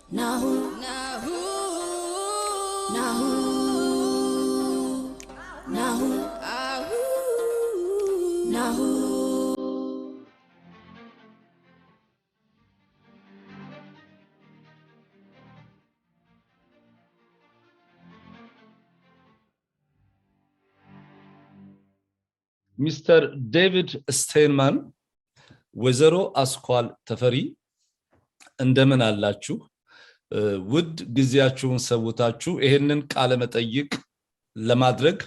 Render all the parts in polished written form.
Nahoo. Mr. David Steinman, ወይዘሮ አስኳል ተፈሪ እንደምን አላችሁ? ውድ ጊዜያችሁን ሰውታችሁ ይሄንን ቃለ መጠይቅ ለማድረግ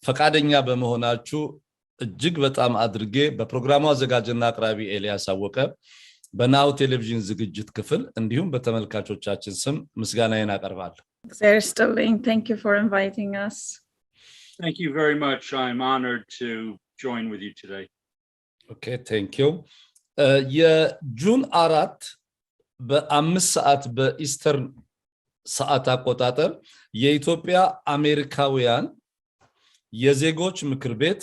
ፈቃደኛ በመሆናችሁ እጅግ በጣም አድርጌ በፕሮግራሙ አዘጋጅና አቅራቢ ኤልያስ አወቀ በናሁ ቴሌቪዥን ዝግጅት ክፍል እንዲሁም በተመልካቾቻችን ስም ምስጋናዬን አቀርባለሁ። Thank you for inviting us. Thank you very much. I'm honored to join with you today. Okay, thank you. የጁን 4 በ5 ሰዓት በኢስተርን ሰዓት አቆጣጠር የኢትዮጵያ አሜሪካውያን የዜጎች ምክር ቤት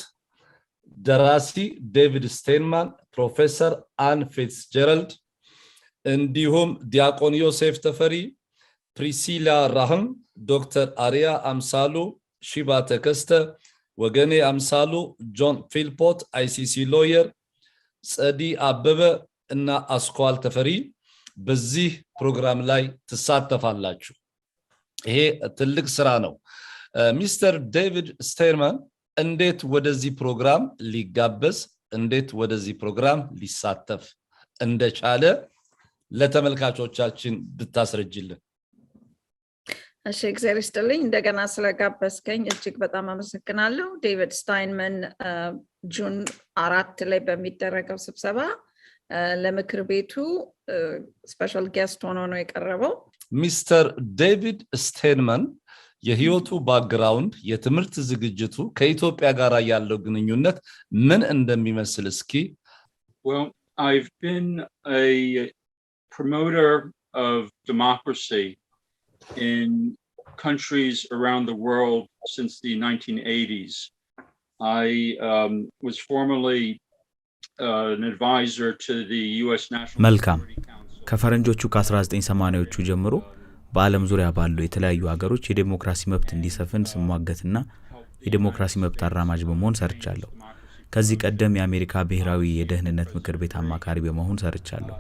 ደራሲ ዴቪድ ስቴንማን፣ ፕሮፌሰር አን ፊትዝጀራልድ እንዲሁም ዲያቆን ዮሴፍ ተፈሪ፣ ፕሪሲላ ራህም፣ ዶክተር አሪያ አምሳሉ፣ ሺባ ተከስተ፣ ወገኔ አምሳሉ፣ ጆን ፊልፖት አይሲሲ ሎየር፣ ጸዲ አበበ እና አስኳል ተፈሪ በዚህ ፕሮግራም ላይ ተሳተፋላችሁ። ይሄ ትልቅ ስራ ነው። ሚስተር ዴቪድ ስቴንማን እንዴት ወደዚህ ፕሮግራም ሊጋበዝ እንዴት ወደዚህ ፕሮግራም ሊሳተፍ እንደቻለ ለተመልካቾቻችን ብታስረጅልን። እሺ፣ እግዚአብሔር ይስጥልኝ እንደገና ስለጋበዝከኝ እጅግ በጣም አመሰግናለሁ። ዴቪድ ስታይንመን ጁን 4 ላይ በሚደረገው ስብሰባ ለምክር ቤቱ ስፔሻል ጌስት ሆኖ ነው የቀረበው። ሚስተር ዴቪድ ስቴንማን የህይወቱ ባክግራውንድ የትምህርት ዝግጅቱ ከኢትዮጵያ ጋር ያለው ግንኙነት ምን እንደሚመስል እስኪ። Well, I've been a promoter of democracy in countries around the world since the 1980s. I was formerly an advisor to the US National መልካም ከፈረንጆቹ ከ1980ዎቹ ጀምሮ በዓለም ዙሪያ ባሉ የተለያዩ ሀገሮች የዲሞክራሲ መብት እንዲሰፍን ስሟገትና የዲሞክራሲ መብት አራማጅ በመሆን ሰርቻለሁ። ከዚህ ቀደም የአሜሪካ ብሔራዊ የደህንነት ምክር ቤት አማካሪ በመሆን ሰርቻለሁ።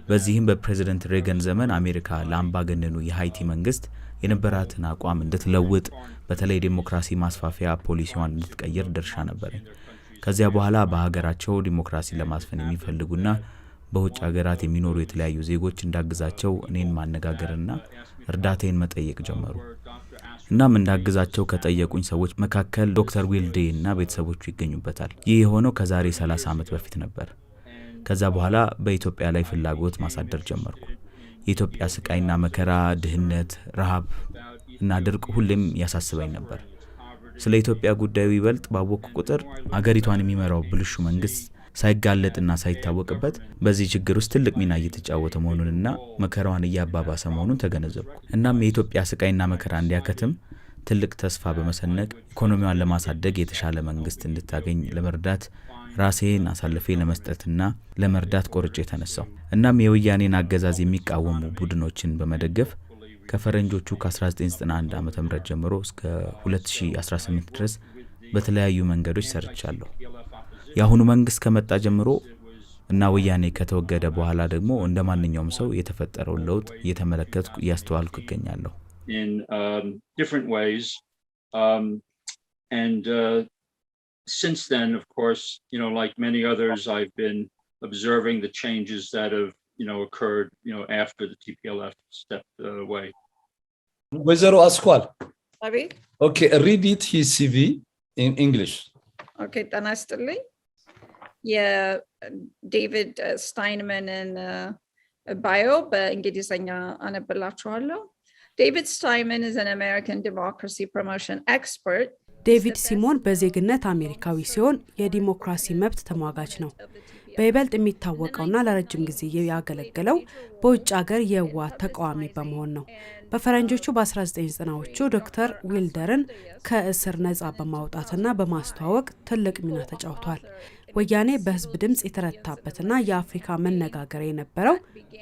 በዚህም በፕሬዝዳንት ሬገን ዘመን አሜሪካ ለአምባገነኑ የሃይቲ መንግስት የነበራትን አቋም እንድትለውጥ በተለይ ዲሞክራሲ ማስፋፊያ ፖሊሲዋን እንድትቀይር ድርሻ ነበረኝ። ከዚያ በኋላ በሀገራቸው ዲሞክራሲ ለማስፈን የሚፈልጉና በውጭ ሀገራት የሚኖሩ የተለያዩ ዜጎች እንዳግዛቸው እኔን ማነጋገርና እርዳታዬን መጠየቅ ጀመሩ። እናም እንዳግዛቸው ከጠየቁኝ ሰዎች መካከል ዶክተር ዊልዴ እና ቤተሰቦቹ ይገኙበታል። ይህ የሆነው ከዛሬ 30 ዓመት በፊት ነበር። ከዛ በኋላ በኢትዮጵያ ላይ ፍላጎት ማሳደር ጀመርኩ። የኢትዮጵያ ስቃይና መከራ፣ ድህነት፣ ረሃብ እና ድርቅ ሁሌም ያሳስበኝ ነበር። ስለ ኢትዮጵያ ጉዳዩ ይበልጥ ባወቅኩ ቁጥር አገሪቷን የሚመራው ብልሹ መንግስት ሳይጋለጥና ሳይታወቅበት በዚህ ችግር ውስጥ ትልቅ ሚና እየተጫወተ መሆኑንና መከራዋን እያባባሰ መሆኑን ተገነዘብኩ። እናም የኢትዮጵያ ስቃይና መከራ እንዲያከትም ትልቅ ተስፋ በመሰነቅ ኢኮኖሚዋን ለማሳደግ የተሻለ መንግስት እንድታገኝ ለመርዳት ራሴን አሳልፌ ለመስጠትና ለመርዳት ቆርጬ ተነሳው። እናም የወያኔን አገዛዝ የሚቃወሙ ቡድኖችን በመደገፍ ከፈረንጆቹ ከ1991 ዓ.ም ጀምሮ እስከ 2018 ድረስ በተለያዩ መንገዶች ሰርቻለሁ። ያሁኑ መንግስት ከመጣ ጀምሮ እና ወያኔ ከተወገደ በኋላ ደግሞ እንደማንኛውም ሰው የተፈጠረውን ለውጥ እየተመለከትኩ ያስተዋልኩ ይገኛለሁ። In different ways, and since then, of course, like many others, I've been observing the changes that have occurred after the TPLF stepped away. ወይዘሮ አስኳል አቤት። Okay, read it his CV in English. Okay, ጤና ይስጥልኝ። የዴቪድ ስታይንመንን ባዮ በእንግሊዝኛ አነብላችኋለሁ። David Steinman is an American democracy promotion expert. ዴቪድ ሲሞን በዜግነት አሜሪካዊ ሲሆን የዲሞክራሲ መብት ተሟጋች ነው። በይበልጥ የሚታወቀውና ለረጅም ጊዜ ያገለገለው በውጭ ሀገር የህወሓት ተቃዋሚ በመሆን ነው። በፈረንጆቹ በ1990ዎቹ ዶክተር ዊልደርን ከእስር ነፃ በማውጣትና በማስተዋወቅ ትልቅ ሚና ተጫውቷል። ወያኔ በህዝብ ድምጽ የተረታበትና የአፍሪካ መነጋገር የነበረው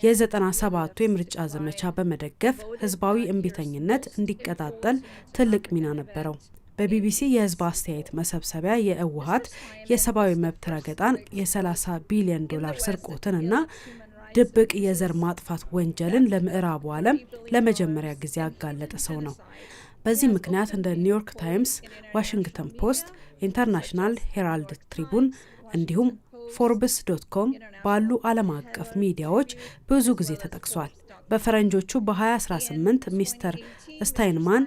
የ97ቱ የምርጫ ዘመቻ በመደገፍ ህዝባዊ እምቢተኝነት እንዲቀጣጠል ትልቅ ሚና ነበረው። በቢቢሲ የህዝብ አስተያየት መሰብሰቢያ የህወሓት የሰብአዊ መብት ረገጣን የ30 ቢሊዮን ዶላር ስርቆትንና ድብቅ የዘር ማጥፋት ወንጀልን ለምዕራቡ ዓለም ለመጀመሪያ ጊዜ ያጋለጠ ሰው ነው። በዚህ ምክንያት እንደ ኒውዮርክ ታይምስ፣ ዋሽንግተን ፖስት፣ ኢንተርናሽናል ሄራልድ ትሪቡን እንዲሁም ፎርብስ.com ባሉ ዓለም አቀፍ ሚዲያዎች ብዙ ጊዜ ተጠቅሷል። በፈረንጆቹ በ2018 ሚስተር ስታይንማን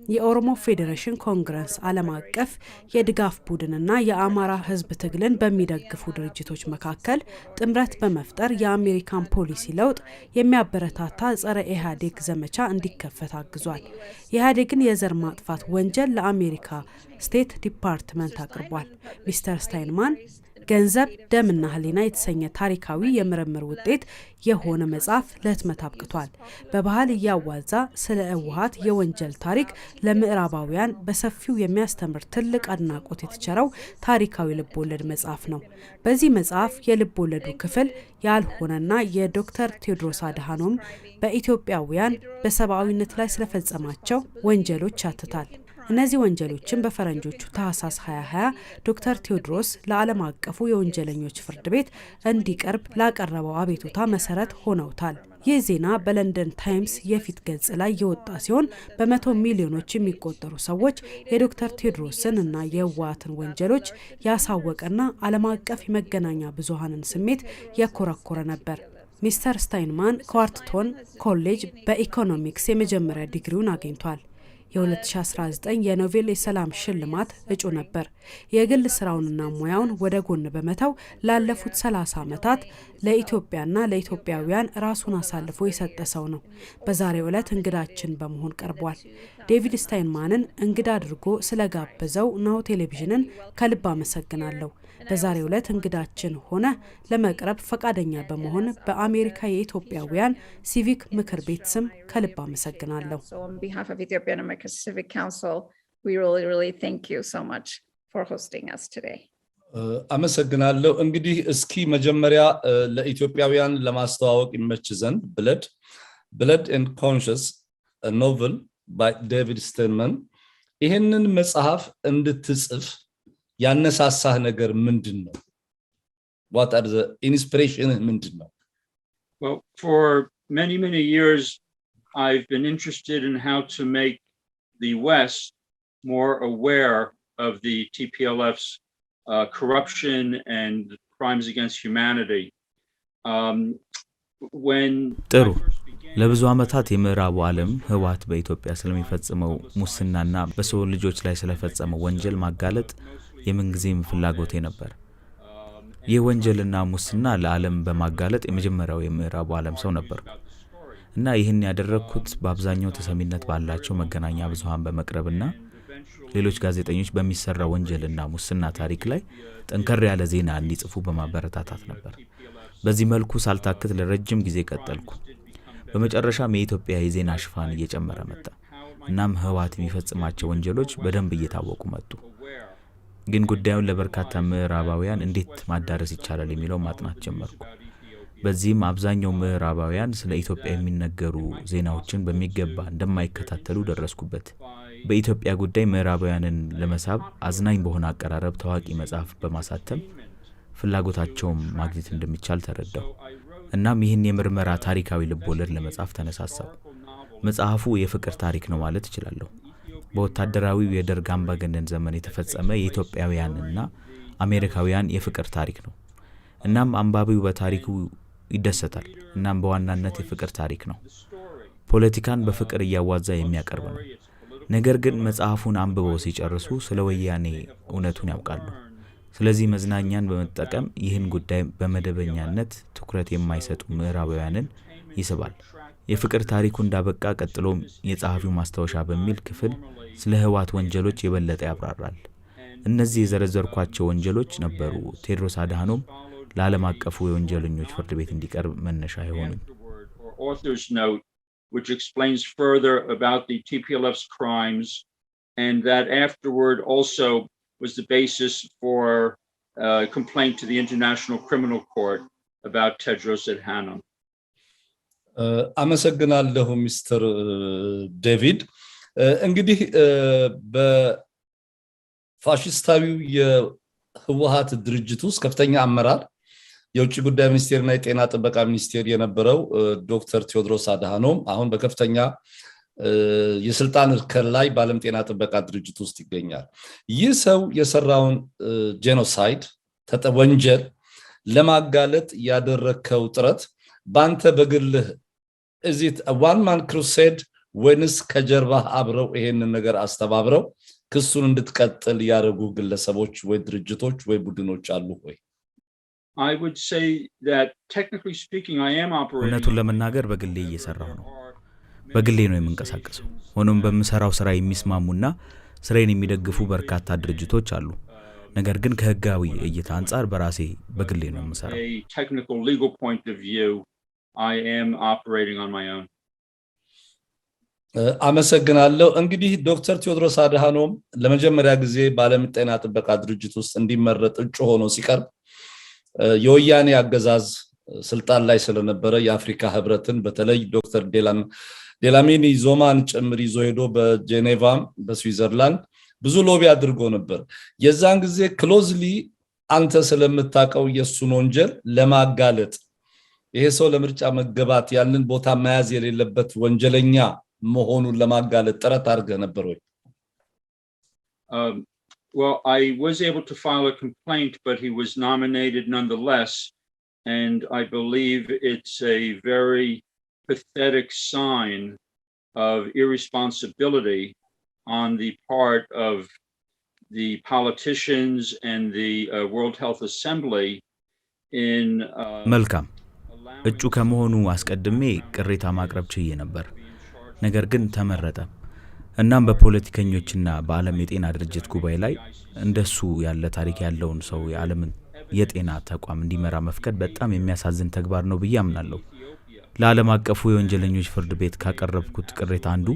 የኦሮሞ ፌዴሬሽን ኮንግረስ ዓለም አቀፍ የድጋፍ ቡድንና የአማራ ህዝብ ትግልን በሚደግፉ ድርጅቶች መካከል ጥምረት በመፍጠር የአሜሪካን ፖሊሲ ለውጥ የሚያበረታታ ጸረ ኢህአዴግ ዘመቻ እንዲከፈት አግዟል። የኢህአዴግን የዘር ማጥፋት ወንጀል ለአሜሪካ ስቴት ዲፓርትመንት አቅርቧል። ሚስተር ስታይንማን ገንዘብ ደምና ህሊና የተሰኘ ታሪካዊ የምርምር ውጤት የሆነ መጽሐፍ ለህትመት አብቅቷል። በባህል እያዋዛ ስለ ህወሓት የወንጀል ታሪክ ለምዕራባውያን በሰፊው የሚያስተምር ትልቅ አድናቆት የተቸረው ታሪካዊ ልቦለድ መጽሐፍ ነው። በዚህ መጽሐፍ የልቦለዱ ክፍል ያልሆነና የዶክተር ቴዎድሮስ አድሃኖም በኢትዮጵያውያን በሰብአዊነት ላይ ስለፈጸማቸው ወንጀሎች ያትታል። እነዚህ ወንጀሎችን በፈረንጆቹ ታህሳስ 2020 ዶክተር ቴዎድሮስ ለዓለም አቀፉ የወንጀለኞች ፍርድ ቤት እንዲቀርብ ላቀረበው አቤቱታ መሰረት ሆነውታል። ይህ ዜና በለንደን ታይምስ የፊት ገጽ ላይ የወጣ ሲሆን በ100 ሚሊዮኖች የሚቆጠሩ ሰዎች የዶክተር ቴዎድሮስን እና የህወሓትን ወንጀሎች ያሳወቀና ዓለም አቀፍ የመገናኛ ብዙሃንን ስሜት የኮረኮረ ነበር። ሚስተር ስታይንማን ከዋርትቶን ኮሌጅ በኢኮኖሚክስ የመጀመሪያ ዲግሪውን አግኝቷል። የ2019 የኖቤል የሰላም ሽልማት እጩ ነበር። የግል ስራውንና ሙያውን ወደ ጎን በመተው ላለፉት 30 ዓመታት ለኢትዮጵያና ለኢትዮጵያውያን ራሱን አሳልፎ የሰጠ ሰው ነው። በዛሬው ዕለት እንግዳችን በመሆን ቀርቧል። ዴቪድ ስታይንማንን እንግዳ አድርጎ ስለጋበዘው ናሁ ቴሌቪዥንን ከልብ አመሰግናለሁ። በዛሬው ዕለት እንግዳችን ሆነ ለመቅረብ ፈቃደኛ በመሆን በአሜሪካ የኢትዮጵያውያን ሲቪክ ምክር ቤት ስም ከልብ አመሰግናለሁ። አመሰግናለሁ። እንግዲህ እስኪ መጀመሪያ ለኢትዮጵያውያን ለማስተዋወቅ ይመች ዘንድ ብለድ ኤንድ ኮንሽስ ኖቨል ባይ ዴቪድ ስታይንማን ይህንን መጽሐፍ እንድትጽፍ ያነሳሳህ ነገር ምንድነው? What are the inspiration ምንድነው? Well, for many years I've been interested in how to make the West more aware of the TPLF's corruption and crimes against humanity. ጥሩ ለብዙ ዓመታት የምዕራቡ ዓለም ህወሓት በኢትዮጵያ ስለሚፈጽመው ሙስናና በሰው ልጆች ላይ ስለፈጸመው ወንጀል ማጋለጥ የምንጊዜም ፍላጎቴ ነበር። ይህ ወንጀልና ሙስና ለዓለም በማጋለጥ የመጀመሪያው የምዕራቡ ዓለም ሰው ነበር እና ይህን ያደረኩት በአብዛኛው ተሰሚነት ባላቸው መገናኛ ብዙሃን በመቅረብና ሌሎች ጋዜጠኞች በሚሰራው ወንጀልና ሙስና ታሪክ ላይ ጠንከር ያለ ዜና እንዲጽፉ በማበረታታት ነበር። በዚህ መልኩ ሳልታክት ለረጅም ጊዜ ቀጠልኩ። በመጨረሻም የኢትዮጵያ የዜና ሽፋን እየጨመረ መጣ። እናም ህወሓት የሚፈጽማቸው ወንጀሎች በደንብ እየታወቁ መጡ። ግን ጉዳዩን ለበርካታ ምዕራባውያን እንዴት ማዳረስ ይቻላል የሚለው ማጥናት ጀመርኩ። በዚህም አብዛኛው ምዕራባውያን ስለ ኢትዮጵያ የሚነገሩ ዜናዎችን በሚገባ እንደማይከታተሉ ደረስኩበት። በኢትዮጵያ ጉዳይ ምዕራባውያንን ለመሳብ አዝናኝ በሆነ አቀራረብ ታዋቂ መጽሐፍ በማሳተም ፍላጎታቸውን ማግኘት እንደሚቻል ተረዳሁ። እናም ይህን የምርመራ ታሪካዊ ልቦለድ ለመጻፍ ተነሳሳሁ። መጽሐፉ የፍቅር ታሪክ ነው ማለት እችላለሁ። በወታደራዊው የደርግ አምባገነን ዘመን የተፈጸመ የኢትዮጵያውያንና አሜሪካውያን የፍቅር ታሪክ ነው። እናም አንባቢው በታሪኩ ይደሰታል። እናም በዋናነት የፍቅር ታሪክ ነው። ፖለቲካን በፍቅር እያዋዛ የሚያቀርብ ነው። ነገር ግን መጽሐፉን አንብበው ሲጨርሱ ስለ ወያኔ እውነቱን ያውቃሉ። ስለዚህ መዝናኛን በመጠቀም ይህን ጉዳይ በመደበኛነት ትኩረት የማይሰጡ ምዕራባውያንን ይስባል። የፍቅር ታሪኩ እንዳበቃ ቀጥሎም የጸሐፊው ማስታወሻ በሚል ክፍል ስለ ህወሓት ወንጀሎች የበለጠ ያብራራል። እነዚህ የዘረዘርኳቸው ወንጀሎች ነበሩ ቴዎድሮስ አድሃኖም ለዓለም አቀፉ የወንጀለኞች ፍርድ ቤት እንዲቀርብ መነሻ የሆኑት። Which explains further about the TPLF's crimes, and that afterward also was the basis for complaint to the International Criminal Court about Tedros Adhanom. አመሰግናለሁ ሚስተር ዴቪድ። እንግዲህ በፋሽስታዊው የህወሓት ድርጅት ውስጥ ከፍተኛ አመራር የውጭ ጉዳይ ሚኒስቴርና የጤና ጥበቃ ሚኒስቴር የነበረው ዶክተር ቴዎድሮስ አድሃኖም አሁን በከፍተኛ የስልጣን እርከን ላይ በዓለም ጤና ጥበቃ ድርጅት ውስጥ ይገኛል። ይህ ሰው የሰራውን ጄኖሳይድ ወንጀል ለማጋለጥ ያደረከው ጥረት ባንተ በግልህ is it a one man crusade ወይንስ ከጀርባህ አብረው ይሄንን ነገር አስተባብረው ክሱን እንድትቀጥል ያደረጉ ግለሰቦች ወይ ድርጅቶች ወይ ቡድኖች አሉ ወይ? I would say that technically speaking I am operating. እውነቱን ለመናገር በግሌ እየሰራሁ ነው። በግሌ ነው የምንቀሳቀሰው። ሆኖም በምሰራው ስራ የሚስማሙና ስራዬን የሚደግፉ በርካታ ድርጅቶች አሉ። ነገር ግን ከህጋዊ እይታ አንፃር በራሴ በግሌ ነው የምሰራው። A technical legal point of view I am operating on my own. አመሰግናለሁ። እንግዲህ ዶክተር ቴዎድሮስ አድሃኖም ለመጀመሪያ ጊዜ በዓለም ጤና ጥበቃ ድርጅት ውስጥ እንዲመረጥ እጩ ሆኖ ሲቀርብ የወያኔ አገዛዝ ስልጣን ላይ ስለነበረ የአፍሪካ ህብረትን በተለይ ዶክተር ዴላሚኒ ዞማን ጭምር ይዞ ሄዶ በጄኔቫ በስዊዘርላንድ ብዙ ሎቢ አድርጎ ነበር። የዛን ጊዜ ክሎዝሊ አንተ ስለምታቀው የሱን ወንጀል ለማጋለጥ ይሄ ሰው ለምርጫ መገባት ያንን ቦታ መያዝ የሌለበት ወንጀለኛ መሆኑን ለማጋለጥ ጥረት አድርገህ ነበር ወይ? Well, I was able to file a complaint, but he was nominated nonetheless, and I believe it's a very pathetic sign of irresponsibility on the part of the politicians and the World Health Assembly in መልካም እጩ ከመሆኑ አስቀድሜ ቅሬታ ማቅረብ ችዬ ነበር። ነገር ግን ተመረጠ። እናም በፖለቲከኞችና በዓለም የጤና ድርጅት ጉባኤ ላይ እንደሱ ያለ ታሪክ ያለውን ሰው የዓለምን የጤና ተቋም እንዲመራ መፍቀድ በጣም የሚያሳዝን ተግባር ነው ብዬ አምናለሁ። ለዓለም አቀፉ የወንጀለኞች ፍርድ ቤት ካቀረብኩት ቅሬታ አንዱ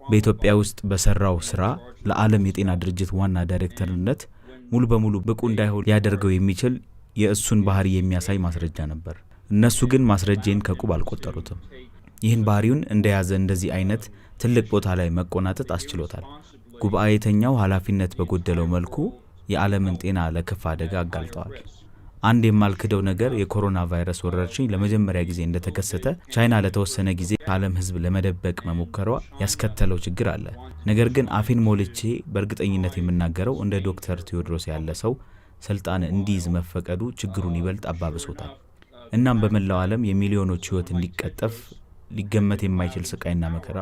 በኢትዮጵያ ውስጥ በሰራው ስራ ለዓለም የጤና ድርጅት ዋና ዳይሬክተርነት ሙሉ በሙሉ ብቁ እንዳይሆን ሊያደርገው የሚችል የእሱን ባህሪ የሚያሳይ ማስረጃ ነበር። እነሱ ግን ማስረጃን ከቁብ አልቆጠሩትም። ይህን ባህሪውን እንደያዘ እንደዚህ አይነት ትልቅ ቦታ ላይ መቆናጠጥ አስችሎታል። ጉባኤተኛው ኃላፊነት በጎደለው መልኩ የዓለምን ጤና ለከፋ አደጋ አጋልጠዋል። አንድ የማልክደው ነገር የኮሮና ቫይረስ ወረርሽኝ ለመጀመሪያ ጊዜ እንደተከሰተ ቻይና ለተወሰነ ጊዜ ዓለም ህዝብ ለመደበቅ መሞከሯ ያስከተለው ችግር አለ። ነገር ግን አፌን ሞልቼ በእርግጠኝነት የምናገረው እንደ ዶክተር ቴዎድሮስ ያለ ሰው ስልጣን እንዲይዝ መፈቀዱ ችግሩን ይበልጥ አባብሶታል። እናም በመላው ዓለም የሚሊዮኖች ህይወት እንዲቀጠፍ ሊገመት የማይችል ስቃይና መከራ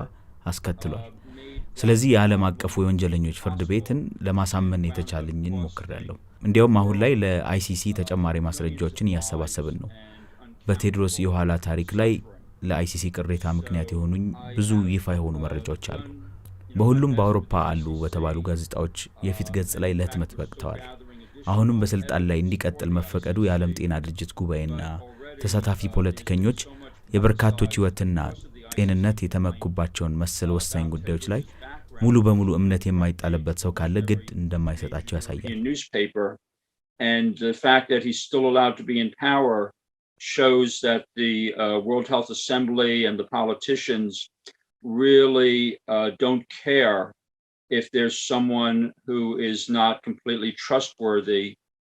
አስከትሏል። ስለዚህ የዓለም አቀፉ የወንጀለኞች ፍርድ ቤትን ለማሳመን የተቻለኝን ሞክሬያለሁ። እንዲያውም አሁን ላይ ለአይሲሲ ተጨማሪ ማስረጃዎችን እያሰባሰብን ነው። በቴድሮስ የኋላ ታሪክ ላይ ለአይሲሲ ቅሬታ ምክንያት የሆኑኝ ብዙ ይፋ የሆኑ መረጃዎች አሉ። በሁሉም በአውሮፓ አሉ በተባሉ ጋዜጣዎች የፊት ገጽ ላይ ለህትመት በቅተዋል። አሁንም በስልጣን ላይ እንዲቀጥል መፈቀዱ የዓለም ጤና ድርጅት ጉባኤና ተሳታፊ ፖለቲከኞች የበርካቶች ህይወትና ጤንነት የተመኩባቸውን መሰል ወሳኝ ጉዳዮች ላይ ሙሉ በሙሉ እምነት የማይጣልበት ሰው ካለ ግድ እንደማይሰጣቸው ያሳያል። And the fact that he's still allowed to be in power shows that the World Health Assembly and the politicians really don't care if there's someone who is not completely trustworthy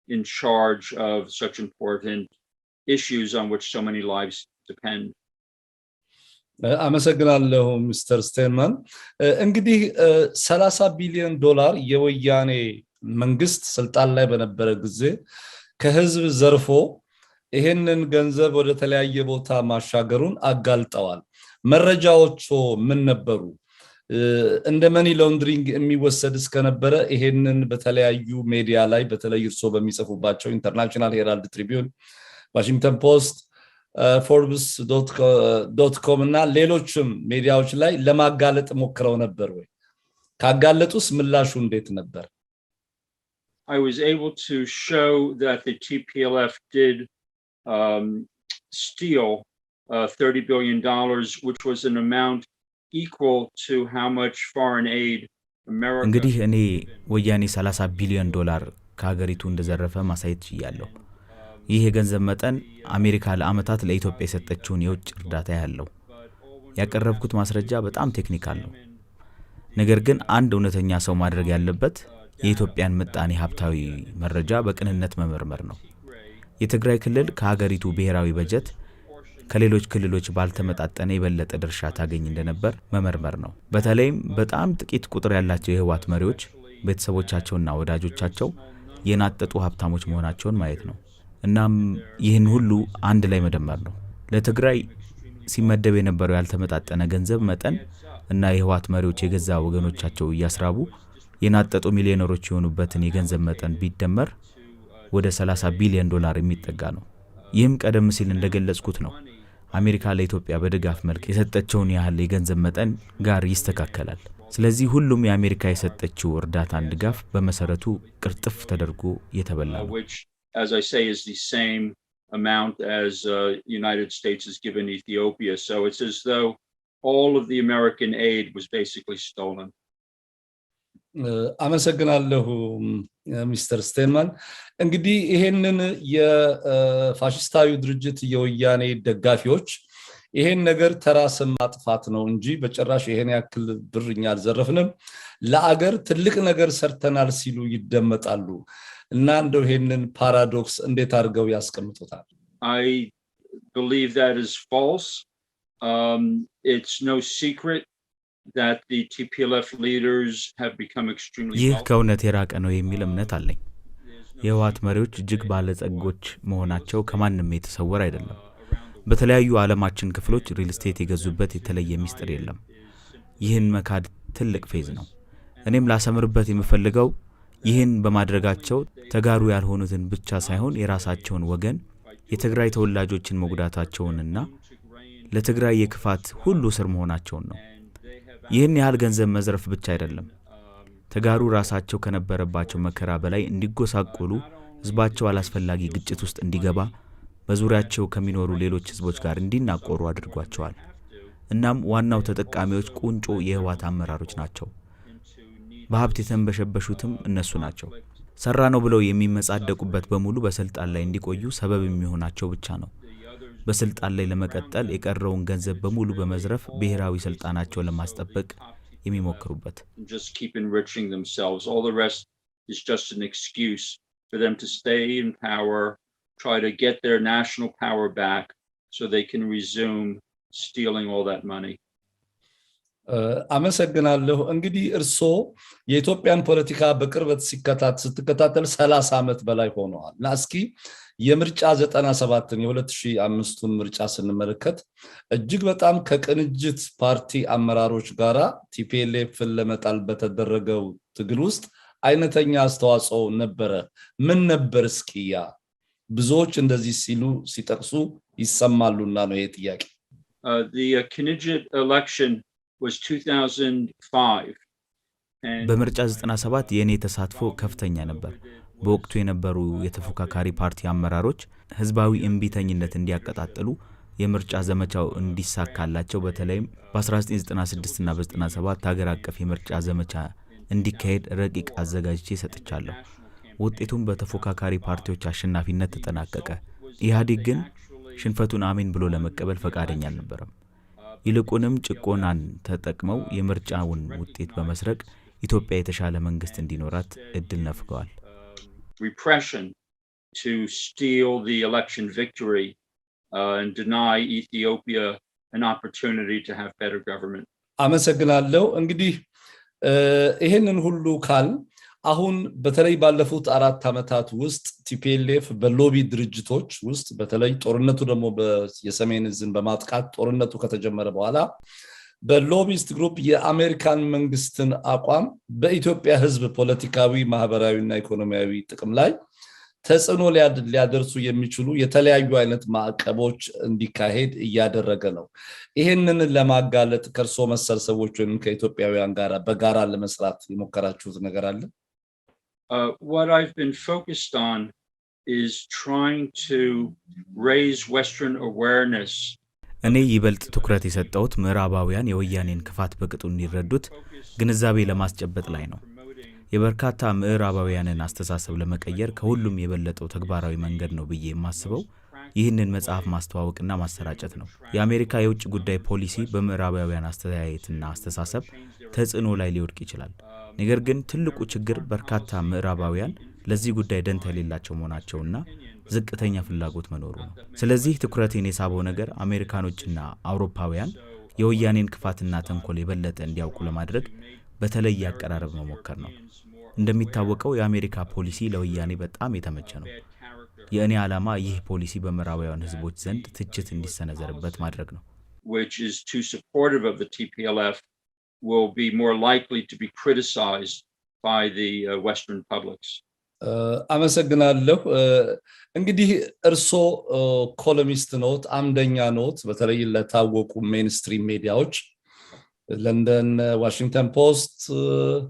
in charge of such important issues on which so many lives depend. አመሰግናለሁ ሚስተር ስቴንማን። እንግዲህ 30 ቢሊዮን ዶላር የወያኔ መንግስት ስልጣን ላይ በነበረ ጊዜ ከህዝብ ዘርፎ ይሄንን ገንዘብ ወደ ተለያየ ቦታ ማሻገሩን አጋልጠዋል። መረጃዎቹ ምን ነበሩ? እንደ መኒ ላውንድሪንግ የሚወሰድ እስከነበረ ይሄንን በተለያዩ ሚዲያ ላይ በተለይ እርሶ በሚጽፉባቸው ኢንተርናሽናል ሄራልድ ትሪቢዩን፣ ዋሽንግተን ፖስት፣ forbes.com እና ሌሎችም ሚዲያዎች ላይ ለማጋለጥ ሞክረው ነበር ወይ? ካጋለጡስ ምላሹ እንዴት ነበር? I was able to show that the TPLF did steal $30 billion, which was an amount equal to how much foreign aid America. እንግዲህ እኔ ወያኔ 30 ቢሊዮን ዶላር ከሀገሪቱ እንደዘረፈ ማሳየት ችያለሁ። ይህ የገንዘብ መጠን አሜሪካ ለዓመታት ለኢትዮጵያ የሰጠችውን የውጭ እርዳታ ያለው ያቀረብኩት ማስረጃ በጣም ቴክኒካል ነው። ነገር ግን አንድ እውነተኛ ሰው ማድረግ ያለበት የኢትዮጵያን ምጣኔ ሀብታዊ መረጃ በቅንነት መመርመር ነው። የትግራይ ክልል ከሀገሪቱ ብሔራዊ በጀት ከሌሎች ክልሎች ባልተመጣጠነ የበለጠ ድርሻ ታገኝ እንደነበር መመርመር ነው። በተለይም በጣም ጥቂት ቁጥር ያላቸው የህወሓት መሪዎች ቤተሰቦቻቸውና ወዳጆቻቸው የናጠጡ ሀብታሞች መሆናቸውን ማየት ነው። እናም ይህን ሁሉ አንድ ላይ መደመር ነው። ለትግራይ ሲመደብ የነበረው ያልተመጣጠነ ገንዘብ መጠን እና የህወሓት መሪዎች የገዛ ወገኖቻቸው እያስራቡ የናጠጡ ሚሊዮነሮች የሆኑበትን የገንዘብ መጠን ቢደመር ወደ 30 ቢሊዮን ዶላር የሚጠጋ ነው። ይህም ቀደም ሲል እንደገለጽኩት ነው አሜሪካ ለኢትዮጵያ በድጋፍ መልክ የሰጠችውን ያህል የገንዘብ መጠን ጋር ይስተካከላል። ስለዚህ ሁሉም የአሜሪካ የሰጠችው እርዳታን ድጋፍ በመሰረቱ ቅርጥፍ ተደርጎ የተበላ ነው። As I say, is the same amount as United States has given Ethiopia. So it's as though all of the American aid was basically stolen. አመሰግናለሁ ሚስተር ስቴንማን። እንግዲህ ይሄንን የፋሽስታዊ ድርጅት የወያኔ ደጋፊዎች ይሄን ነገር ተራስም ማጥፋት ነው እንጂ በጭራሽ ይሄን ያክል ብርኛ አልዘረፍንም፣ ለአገር ትልቅ ነገር ሰርተናል ሲሉ ይደመጣሉ። እና እንደው ይሄንን ፓራዶክስ እንዴት አድርገው ያስቀምጡታል? I believe that is false. It's no secret that the TPLF leaders have become extremely ይህ ከእውነት የራቀ ነው የሚል እምነት አለኝ። የህወሓት መሪዎች እጅግ ባለጸጎች መሆናቸው ከማንም የተሰወረ አይደለም። በተለያዩ ዓለማችን ክፍሎች ሪል ስቴት የገዙበት የተለየ ሚስጥር የለም። ይህን መካድ ትልቅ ፌዝ ነው። እኔም ላሰምርበት የምፈልገው ይህን በማድረጋቸው ተጋሩ ያልሆኑትን ብቻ ሳይሆን የራሳቸውን ወገን የትግራይ ተወላጆችን መጉዳታቸውንና ለትግራይ የክፋት ሁሉ ስር መሆናቸውን ነው። ይህን ያህል ገንዘብ መዝረፍ ብቻ አይደለም፣ ተጋሩ ራሳቸው ከነበረባቸው መከራ በላይ እንዲጎሳቆሉ፣ ህዝባቸው አላስፈላጊ ግጭት ውስጥ እንዲገባ፣ በዙሪያቸው ከሚኖሩ ሌሎች ህዝቦች ጋር እንዲናቆሩ አድርጓቸዋል። እናም ዋናው ተጠቃሚዎች ቁንጮ የህወሓት አመራሮች ናቸው። በሀብት የተንበሸበሹትም እነሱ ናቸው። ሰራ ነው ብለው የሚመጻደቁበት በሙሉ በስልጣን ላይ እንዲቆዩ ሰበብ የሚሆናቸው ብቻ ነው። በስልጣን ላይ ለመቀጠል የቀረውን ገንዘብ በሙሉ በመዝረፍ ብሔራዊ ስልጣናቸውን ለማስጠበቅ የሚሞክሩበት። just keep enriching themselves. All the rest is just an excuse for them to stay in power, try to get their national power back so they can resume stealing all that money. አመሰግናለሁ። እንግዲህ እርሶ የኢትዮጵያን ፖለቲካ በቅርበት ስትከታተል 30 ዓመት በላይ ሆነዋል። እና እስኪ የምርጫ 97ን የ2005ን ምርጫ ስንመለከት እጅግ በጣም ከቅንጅት ፓርቲ አመራሮች ጋራ ቲፒኤልኤፍን ለመጣል በተደረገው ትግል ውስጥ አይነተኛ አስተዋጽኦ ነበረ። ምን ነበር እስኪያ? ብዙዎች እንደዚህ ሲሉ ሲጠቅሱ ይሰማሉና ነው ይሄ ጥያቄ። The Kinijit election was 2005. በምርጫ 97 የኔ ተሳትፎ ከፍተኛ ነበር። በወቅቱ የነበሩ የተፎካካሪ ፓርቲ አመራሮች ህዝባዊ እንቢተኝነት እንዲያቀጣጥሉ የምርጫ ዘመቻው እንዲሳካላቸው በተለይም በ1996 እና በ97 ሀገር አቀፍ የምርጫ ዘመቻ እንዲካሄድ ረቂቅ አዘጋጅቼ ሰጥቻለሁ። ውጤቱም በተፎካካሪ ፓርቲዎች አሸናፊነት ተጠናቀቀ። ኢህአዴግ ግን ሽንፈቱን አሜን ብሎ ለመቀበል ፈቃደኛ አልነበረም። ይልቁንም ጭቆናን ተጠቅመው የምርጫውን ውጤት በመስረቅ ኢትዮጵያ የተሻለ መንግስት እንዲኖራት እድል ነፍገዋል። Repression to steal the election victory and deny Ethiopia an opportunity to have better government. አመሰግናለሁ። እንግዲህ ይሄንን ሁሉ ካል አሁን በተለይ ባለፉት 4 ዓመታት ውስጥ ቲፒኤልኤፍ በሎቢ ድርጅቶች ውስጥ በተለይ ጦርነቱ ደግሞ የሰሜን ዕዝን በማጥቃት ጦርነቱ ከተጀመረ በኋላ በሎቢስት ግሩፕ የአሜሪካን መንግስትን አቋም በኢትዮጵያ ህዝብ ፖለቲካዊ፣ ማህበራዊና ኢኮኖሚያዊ ጥቅም ላይ ተጽዕኖ ሊያደርሱ የሚችሉ የተለያዩ አይነት ማዕቀቦች እንዲካሄድ እያደረገ ነው። ይሄንን ለማጋለጥ ከርሶ መሰል ሰዎች ወይም ከኢትዮጵያውያን ጋር በጋራ ለመስራት የሞከራችሁት ነገር አለ? What I've been focused on is trying to raise Western awareness. እኔ ይበልጥ ትኩረት የሰጠሁት ምዕራባውያን የወያኔን ክፋት በቅጡ እንዲረዱት ግንዛቤ ለማስጨበጥ ላይ ነው። የበርካታ ምዕራባውያንን አስተሳሰብ ለመቀየር ከሁሉም የበለጠው ተግባራዊ መንገድ ነው ብዬ የማስበው ይህንን መጽሐፍ ማስተዋወቅና ማሰራጨት ነው። የአሜሪካ የውጭ ጉዳይ ፖሊሲ በምዕራባውያን አስተያየትና አስተሳሰብ ተጽዕኖ ላይ ሊወድቅ ይችላል። ነገር ግን ትልቁ ችግር በርካታ ምዕራባውያን ለዚህ ጉዳይ ደንታ የሌላቸው መሆናቸውና ዝቅተኛ ፍላጎት መኖሩ ነው። ስለዚህ ትኩረቴን የሳበው ነገር አሜሪካኖችና አውሮፓውያን የወያኔን ክፋትና ተንኮል የበለጠ እንዲያውቁ ለማድረግ በተለይ አቀራረብ መሞከር ነው። እንደሚታወቀው የአሜሪካ ፖሊሲ ለወያኔ በጣም የተመቸ ነው። የእኔ ዓላማ ይህ ፖሊሲ በምዕራባውያን ህዝቦች ዘንድ ትችት እንዲሰነዘርበት ማድረግ ነው። which is too supportive of the TPLF will be more likely to be criticized by the Western publics. አመሰግናለሁ። እንግዲህ እርሶ ኮሎሚስት ኖት፣ አምደኛ ኖት፣ በተለይ ለታወቁ ሜንስትሪም ሚዲያዎች ለንደን ዋሽንግተን ፖስት፣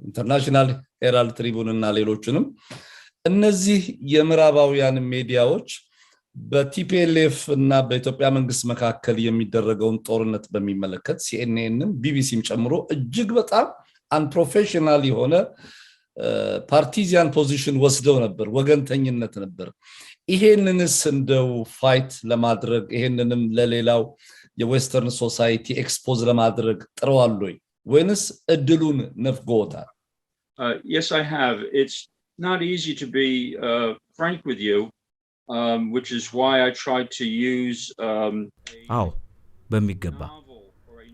ኢንተርናሽናል ሄራልድ ትሪቡን እና ሌሎችንም እነዚህ የምዕራባውያን ሚዲያዎች በቲፒኤልኤፍ እና በኢትዮጵያ መንግስት መካከል የሚደረገውን ጦርነት በሚመለከት ሲኤንኤንም ቢቢሲም ጨምሮ እጅግ በጣም አንፕሮፌሽናል የሆነ ፓርቲዚያን ፖዚሽን ወስደው ነበር፣ ወገንተኝነት ነበር። ይሄንንስ እንደው ፋይት ለማድረግ ይሄንንም ለሌላው የዌስተርን ሶሳይቲ ኤክስፖዝ ለማድረግ ጥረዋል ወይንስ እድሉን ነፍጎታል? Yes, I have. It's not easy to be frank with you, which is why I tried to use አዎ በሚገባ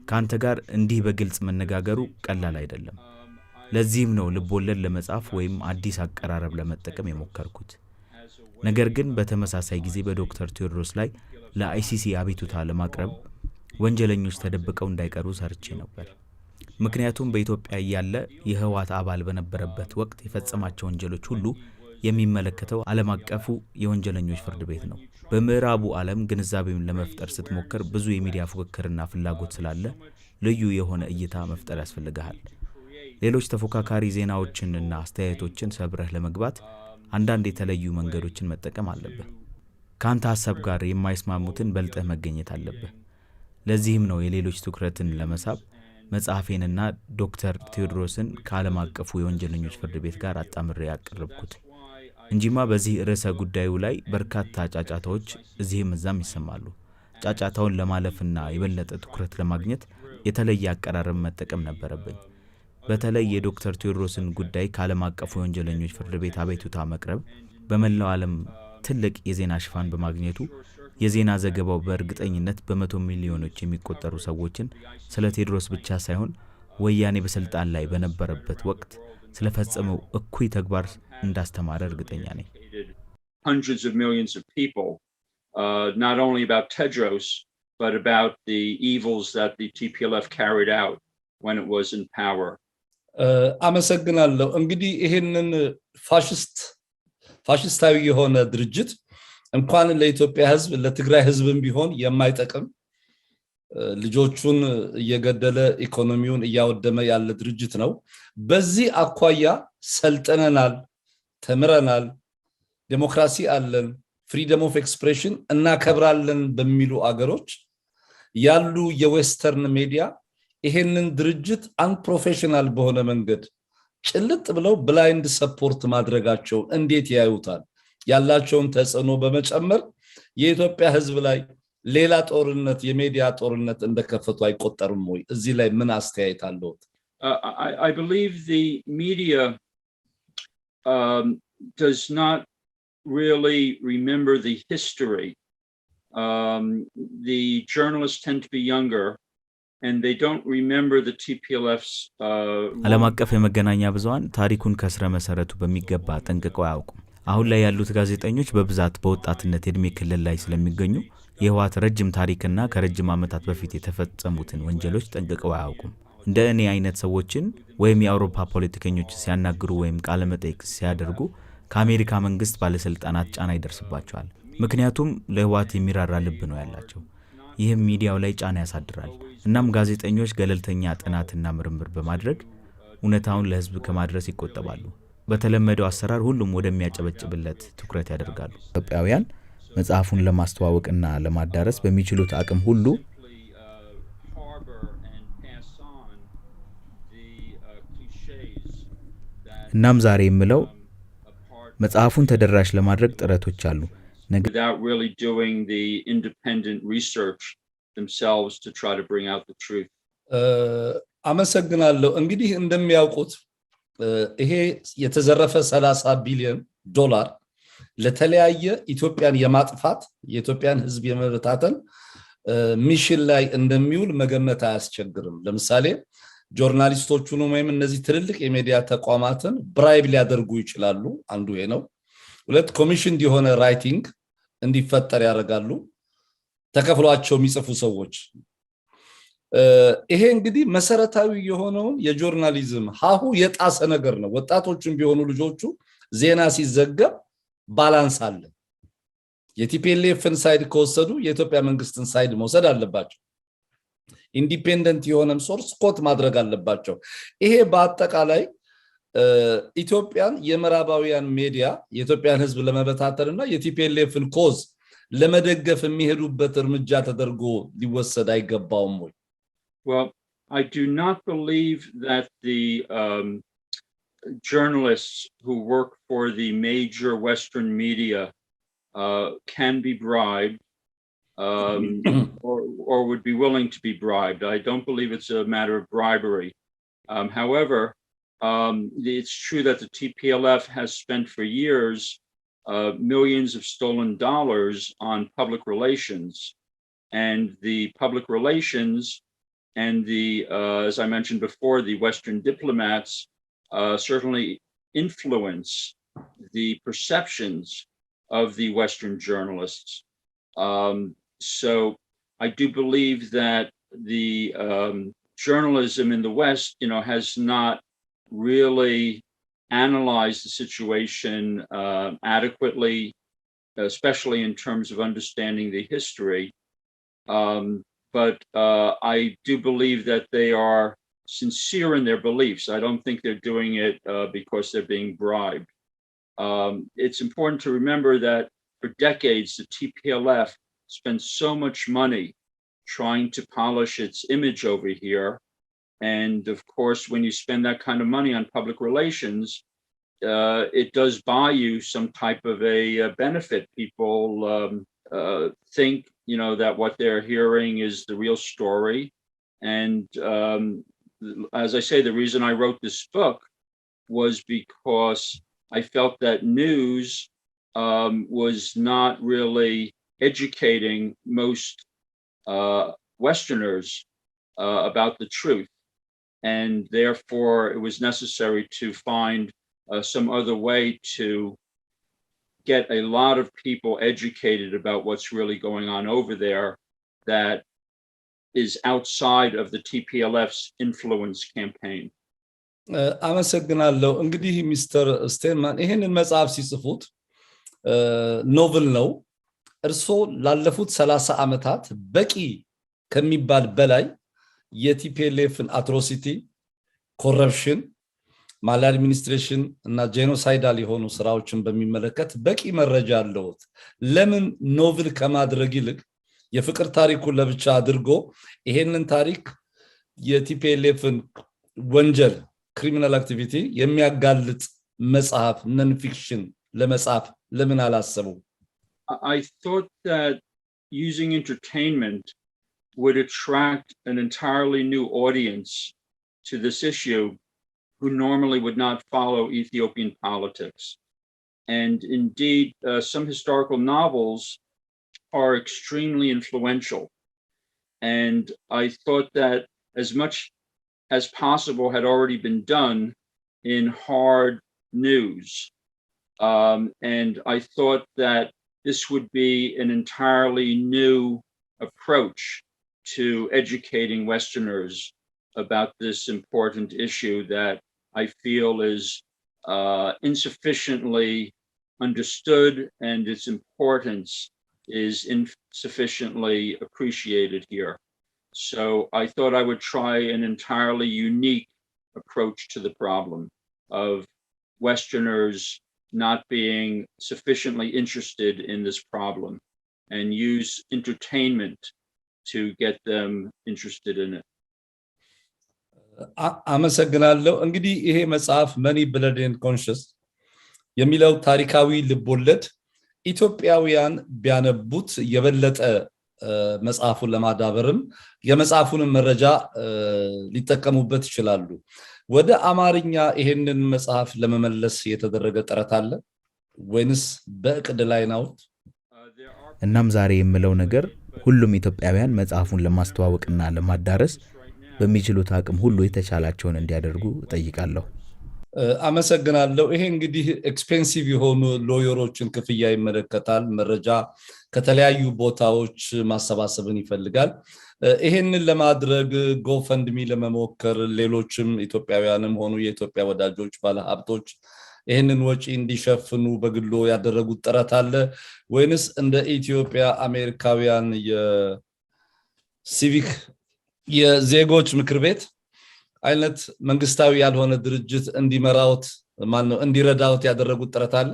ካንተ ጋር እንዲህ በግልጽ መነጋገሩ ቀላል አይደለም። ለዚህም ነው ልቦለድ ለመጻፍ ወይም አዲስ አቀራረብ ለመጠቀም የሞከርኩት። ነገር ግን በተመሳሳይ ጊዜ በዶክተር ቴዎድሮስ ላይ ለአይሲሲ አቤቱታ ለማቅረብ ወንጀለኞች ተደብቀው እንዳይቀሩ ሰርቼ ነበር። ምክንያቱም በኢትዮጵያ ያለ የህወሓት አባል በነበረበት ወቅት የፈጸማቸው ወንጀሎች ሁሉ የሚመለከተው ዓለም አቀፉ የወንጀለኞች ፍርድ ቤት ነው። በምዕራቡ ዓለም ግንዛቤውን ለመፍጠር ስትሞክር ብዙ የሚዲያ ፉክክርና ፍላጎት ስላለ ልዩ የሆነ እይታ መፍጠር ያስፈልጋል። ሌሎች ተፎካካሪ ዜናዎችንና አስተያየቶችን ሰብረህ ለመግባት አንዳንድ የተለዩ መንገዶችን መጠቀም አለብህ። ካንተ ሐሳብ ጋር የማይስማሙትን በልጠህ መገኘት አለብህ። ለዚህም ነው የሌሎች ትኩረትን ለመሳብ መጽሐፌንና ዶክተር ቴዎድሮስን ከዓለም አቀፉ የወንጀለኞች ፍርድ ቤት ጋር አጣምሬ ያቀርብኩት እንጂማ በዚህ ርዕሰ ጉዳዩ ላይ በርካታ ጫጫታዎች እዚህም እዛም ይሰማሉ። ጫጫታውን ለማለፍና የበለጠ ትኩረት ለማግኘት የተለየ አቀራረብ መጠቀም ነበረብኝ። በተለይ የዶክተር ቴዎድሮስን ጉዳይ ከዓለም አቀፉ የወንጀለኞች ፍርድ ቤት አቤቱታ መቅረብ በመላው ዓለም ትልቅ የዜና ሽፋን በማግኘቱ የዜና ዘገባው በእርግጠኝነት በመቶ ሚሊዮኖች የሚቆጠሩ ሰዎችን ስለ ቴዎድሮስ ብቻ ሳይሆን ወያኔ በስልጣን ላይ በነበረበት ወቅት ስለፈጸመው እኩይ ተግባር እንዳስተማረ እርግጠኛ ነኝ። Hundreds of millions of people, not only about Tedros, but about the evils that the TPLF carried out when it was in power. አመሰግናለሁ። እንግዲህ ይሄንን ፋሽስታዊ የሆነ ድርጅት እንኳን ለኢትዮጵያ ህዝብ ለትግራይ ህዝብም ቢሆን የማይጠቅም ልጆቹን እየገደለ ኢኮኖሚውን እያወደመ ያለ ድርጅት ነው። በዚህ አኳያ ሰልጠነናል፣ ተምረናል፣ ዴሞክራሲ አለን፣ ፍሪደም ኦፍ ኤክስፕሬሽን እናከብራለን በሚሉ አገሮች ያሉ የዌስተርን ሚዲያ ይሄንን ድርጅት አንፕሮፌሽናል በሆነ መንገድ ጭልጥ ብለው ብላይንድ ሰፖርት ማድረጋቸው እንዴት ያዩታል? ያላቸውን ተጽዕኖ በመጨመር የኢትዮጵያ ህዝብ ላይ ሌላ ጦርነት የሚዲያ ጦርነት እንደከፈቱ አይቆጠርም ወይ? እዚህ ላይ ምን አስተያየት አለው? I believe the media does not really remember the history. The journalists tend to be younger and they don't remember the TPLF's ዓለም አቀፍ የመገናኛ ብዙሃን ታሪኩን ከስረ መሰረቱ በሚገባ ጠንቅቀው አያውቁም። አሁን ላይ ያሉት ጋዜጠኞች በብዛት በወጣትነት እድሜ ክልል ላይ ስለሚገኙ የህወሓት ረጅም ታሪክና ከረጅም ዓመታት በፊት የተፈጸሙትን ወንጀሎች ጠንቅቀው አያውቁም። እንደ እኔ አይነት ሰዎችን ወይም የአውሮፓ ፖለቲከኞች ሲያናግሩ ወይም ቃለ መጠይቅ ሲያደርጉ ከአሜሪካ መንግስት ባለስልጣናት ጫና ይደርስባቸዋል። ምክንያቱም ለህወሓት የሚራራ ልብ ነው ያላቸው። ይህም ሚዲያው ላይ ጫና ያሳድራል። እናም ጋዜጠኞች ገለልተኛ ጥናትና ምርምር በማድረግ እውነታውን ለህዝብ ከማድረስ ይቆጠባሉ። በተለመደው አሰራር ሁሉም ወደሚያጨበጭብለት ትኩረት ያደርጋሉ። ኢትዮጵያውያን መጽሐፉን ለማስተዋወቅና ለማዳረስ በሚችሉት አቅም ሁሉ እናም ዛሬ የምለው መጽሐፉን ተደራሽ ለማድረግ ጥረቶች አሉ without really doing the independent research themselves to try to bring out the truth. አመሰግናለሁ። እንግዲህ እንደሚያውቁት ይሄ የተዘረፈ 30 ቢሊዮን ዶላር ለተለያየ ኢትዮጵያን የማጥፋት የኢትዮጵያን ሕዝብ የመበታተን ሚሽን ላይ እንደሚውል መገመት አያስቸግርም። ለምሳሌ ጆርናሊስቶቹን ወይም እነዚህ ትልልቅ የሚዲያ ተቋማትን ብራይብ ሊያደርጉ ይችላሉ። አንዱ ይሄ ነው። ሁለት ኮሚሽን የሆነ ራይቲንግ እንዲፈጠር ያደርጋሉ ተከፍሏቸው የሚጽፉ ሰዎች። ይሄ እንግዲህ መሰረታዊ የሆነውን የጆርናሊዝም ሀሁ የጣሰ ነገር ነው። ወጣቶቹም ቢሆኑ ልጆቹ ዜና ሲዘገብ ባላንስ አለ። የቲፒኤልኤፍን ሳይድ ከወሰዱ የኢትዮጵያ መንግስትን ሳይድ መውሰድ አለባቸው። ኢንዲፔንደንት የሆነም ሶርስ ኮት ማድረግ አለባቸው። ይሄ በአጠቃላይ ኢትዮጵያን የምዕራባውያን ሚዲያ የኢትዮጵያን ህዝብ ለመበታተልና የቲፒኤልኤፍን ኮዝ ለመደገፍ የሚሄዱበት እርምጃ ተደርጎ ሊወሰድ አይገባውም ወይ? Well, I do not believe that the journalists who work for the major Western media can be bribed or would be willing to be bribed. I don't believe it's a matter of bribery. However, it's true that the TPLF has spent for years millions of stolen dollars on public relations, and the public relations and the, as I mentioned before, the Western diplomats certainly influence the perceptions of the Western journalists. So I do believe that the journalism in the West, has not really analyzed the situation adequately, especially in terms of understanding the history. But I do believe that they are sincere in their beliefs. I don't think they're doing it because they're being bribed. It's important to remember that for decades, the TPLF spent so much money trying to polish its image over here. And of course, when you spend that kind of money on public relations, it does buy you some type of a benefit. People think, that what they're hearing is the real story. And as I say, the reason I wrote this book was because I felt that news was not really educating most Westerners about the truth. And therefore, it was necessary to find some other way to get a lot of people educated about what's really going on over there that is outside of the TPLF's influence campaign. አመሰግናለሁ። እንግዲህ ሚስተር ስቴንማን ይሄንን መጽሐፍ ሲጽፉት ኖቨል ነው። እርሶ ላለፉት 30 ዓመታት በቂ ከሚባል በላይ የቲፒኤልኤፍን አትሮሲቲ፣ ኮረፕሽን፣ ማል አድሚኒስትሬሽን እና ጄኖሳይዳል የሆኑ ስራዎችን በሚመለከት በቂ መረጃ አለዎት። ለምን ኖቨል ከማድረግ ይልቅ የፍቅር ታሪኩን ለብቻ አድርጎ ይሄንን ታሪክ የቲፒኤልኤፍን ወንጀል ክሪሚናል አክቲቪቲ የሚያጋልጥ መጽሐፍ ነን ፊክሽን ለመጻፍ ለምን አላሰቡ? I thought that using entertainment would attract an entirely new audience to this issue who normally would not follow Ethiopian politics. And indeed, some historical novels are extremely influential. And I thought that as much as possible had already been done in hard news. And I thought that this would be an entirely new approach to educating Westerners about this important issue that I feel is insufficiently understood, and its importance is insufficiently appreciated here. So I thought I would try an entirely unique approach to the problem of Westerners not being sufficiently interested in this problem, and use entertainment to get them interested in it. አመሰግናለሁ። እንግዲህ ይሄ መጽሐፍ መኒ ብለድ ኤንድ ኮንሽስ የሚለው ታሪካዊ ልቦለድ ኢትዮጵያውያን ቢያነቡት የበለጠ መጽሐፉን ለማዳበርም የመጽሐፉን መረጃ ሊጠቀሙበት ይችላሉ። ወደ አማርኛ ይሄንን መጽሐፍ ለመመለስ የተደረገ ጥረት አለ ወይንስ በእቅድ ላይ ነው? እናም ዛሬ የምለው ነገር ሁሉም ኢትዮጵያውያን መጽሐፉን ለማስተዋወቅና ለማዳረስ በሚችሉት አቅም ሁሉ የተቻላቸውን እንዲያደርጉ እጠይቃለሁ። አመሰግናለሁ። ይሄ እንግዲህ ኤክስፔንሲቭ የሆኑ ሎየሮችን ክፍያ ይመለከታል። መረጃ ከተለያዩ ቦታዎች ማሰባሰብን ይፈልጋል። ይሄንን ለማድረግ ጎፈንድሚ ለመሞከር ሌሎችም ኢትዮጵያውያንም ሆኑ የኢትዮጵያ ወዳጆች ባለሀብቶች ይሄንን ወጪ እንዲሸፍኑ በግሎ ያደረጉት ጥረት አለ ወይንስ እንደ ኢትዮጵያ አሜሪካውያን የሲቪክ የዜጎች ምክር ቤት አይነት መንግስታዊ ያልሆነ ድርጅት እንዲመራውት እንዲረዳውት ያደረጉት ጥረት አለ?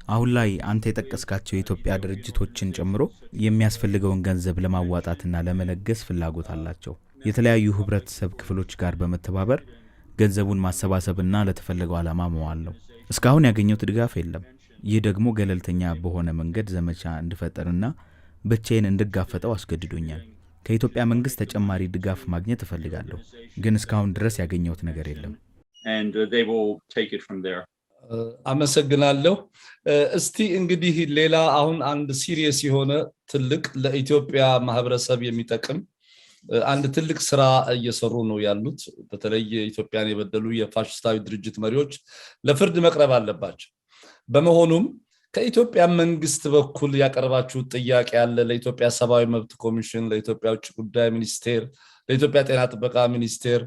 አሁን ላይ አንተ የጠቀስካቸው የኢትዮጵያ ድርጅቶችን ጨምሮ የሚያስፈልገውን ገንዘብ ለማዋጣትና ለመለገስ ፍላጎት አላቸው። የተለያዩ ህብረተሰብ ክፍሎች ጋር በመተባበር ገንዘቡን ማሰባሰብና ለተፈለገው ዓላማ ማዋል ነው። እስካሁን ያገኘሁት ድጋፍ የለም። ይህ ደግሞ ገለልተኛ በሆነ መንገድ ዘመቻ እንድፈጠርና ብቻዬን እንድጋፈጠው አስገድዶኛል። ከኢትዮጵያ መንግስት ተጨማሪ ድጋፍ ማግኘት እፈልጋለሁ፣ ግን እስካሁን ድረስ ያገኘሁት ነገር የለም። አመሰግናለሁ። እስቲ እንግዲህ ሌላ አሁን አንድ ሲሪየስ የሆነ ትልቅ ለኢትዮጵያ ማህበረሰብ የሚጠቅም አንድ ትልቅ ስራ እየሰሩ ነው ያሉት። በተለይ ኢትዮጵያን የበደሉ የፋሽስታዊ ድርጅት መሪዎች ለፍርድ መቅረብ አለባቸው። በመሆኑም ከኢትዮጵያ መንግስት በኩል ያቀርባችሁ ጥያቄ አለ ለኢትዮጵያ ሰብአዊ መብት ኮሚሽን፣ ለኢትዮጵያ ውጭ ጉዳይ ሚኒስቴር፣ ለኢትዮጵያ ጤና ጥበቃ ሚኒስቴር፣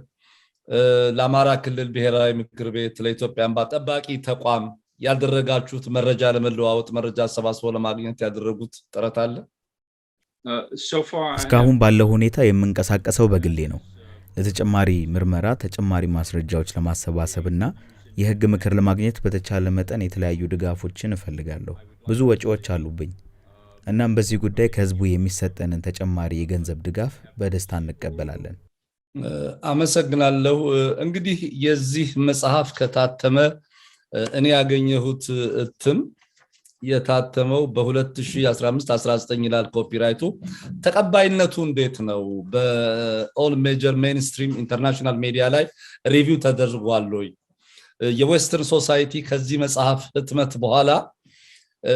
ለአማራ ክልል ብሔራዊ ምክር ቤት፣ ለኢትዮጵያ እንባ ጠባቂ ተቋም ያደረጋችሁት መረጃ ለመለዋወጥ መረጃ አሰባስቦ ለማግኘት ያደረጉት ጥረት አለ? እስካሁን ባለው ሁኔታ የምንቀሳቀሰው በግሌ ነው። ለተጨማሪ ምርመራ ተጨማሪ ማስረጃዎች ለማሰባሰብና የህግ ምክር ለማግኘት በተቻለ መጠን የተለያዩ ድጋፎችን እፈልጋለሁ። ብዙ ወጪዎች አሉብኝ። እናም በዚህ ጉዳይ ከህዝቡ የሚሰጠንን ተጨማሪ የገንዘብ ድጋፍ በደስታ እንቀበላለን። አመሰግናለሁ። እንግዲህ የዚህ መጽሐፍ ከታተመ እኔ ያገኘሁት እትም የታተመው በ2015-19 ይላል ኮፒራይቱ። ተቀባይነቱ እንዴት ነው? በኦል ሜጀር ሜንስትሪም ኢንተርናሽናል ሚዲያ ላይ ሪቪው ተደርጓል ወይ? የዌስተርን ሶሳይቲ ከዚህ መጽሐፍ ህትመት በኋላ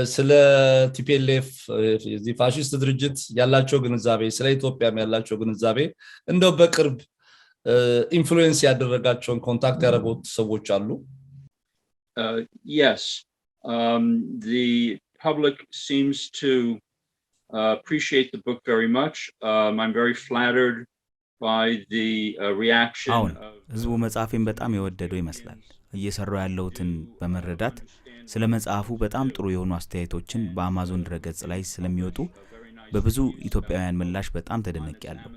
ስለ ቲፒኤልኤፍ የዚህ ፋሺስት ድርጅት ያላቸው ግንዛቤ፣ ስለ ኢትዮጵያም ያላቸው ግንዛቤ እንደው በቅርብ ኢንፍሉዌንስ ያደረጋቸውን ኮንታክት ያደረጉት ሰዎች አሉ? Yes. The public seems to appreciate the book very much. I'm very flattered by the reaction. ህዝቡ መጽሐፌን በጣም የወደደው ይመስላል። እየሰራው ያለውትን በመረዳት ስለ መጽሐፉ በጣም ጥሩ የሆኑ አስተያየቶችን በአማዞን ድረገጽ ላይ ስለሚወጡ በብዙ ኢትዮጵያውያን ምላሽ በጣም ተደነቅያለሁ።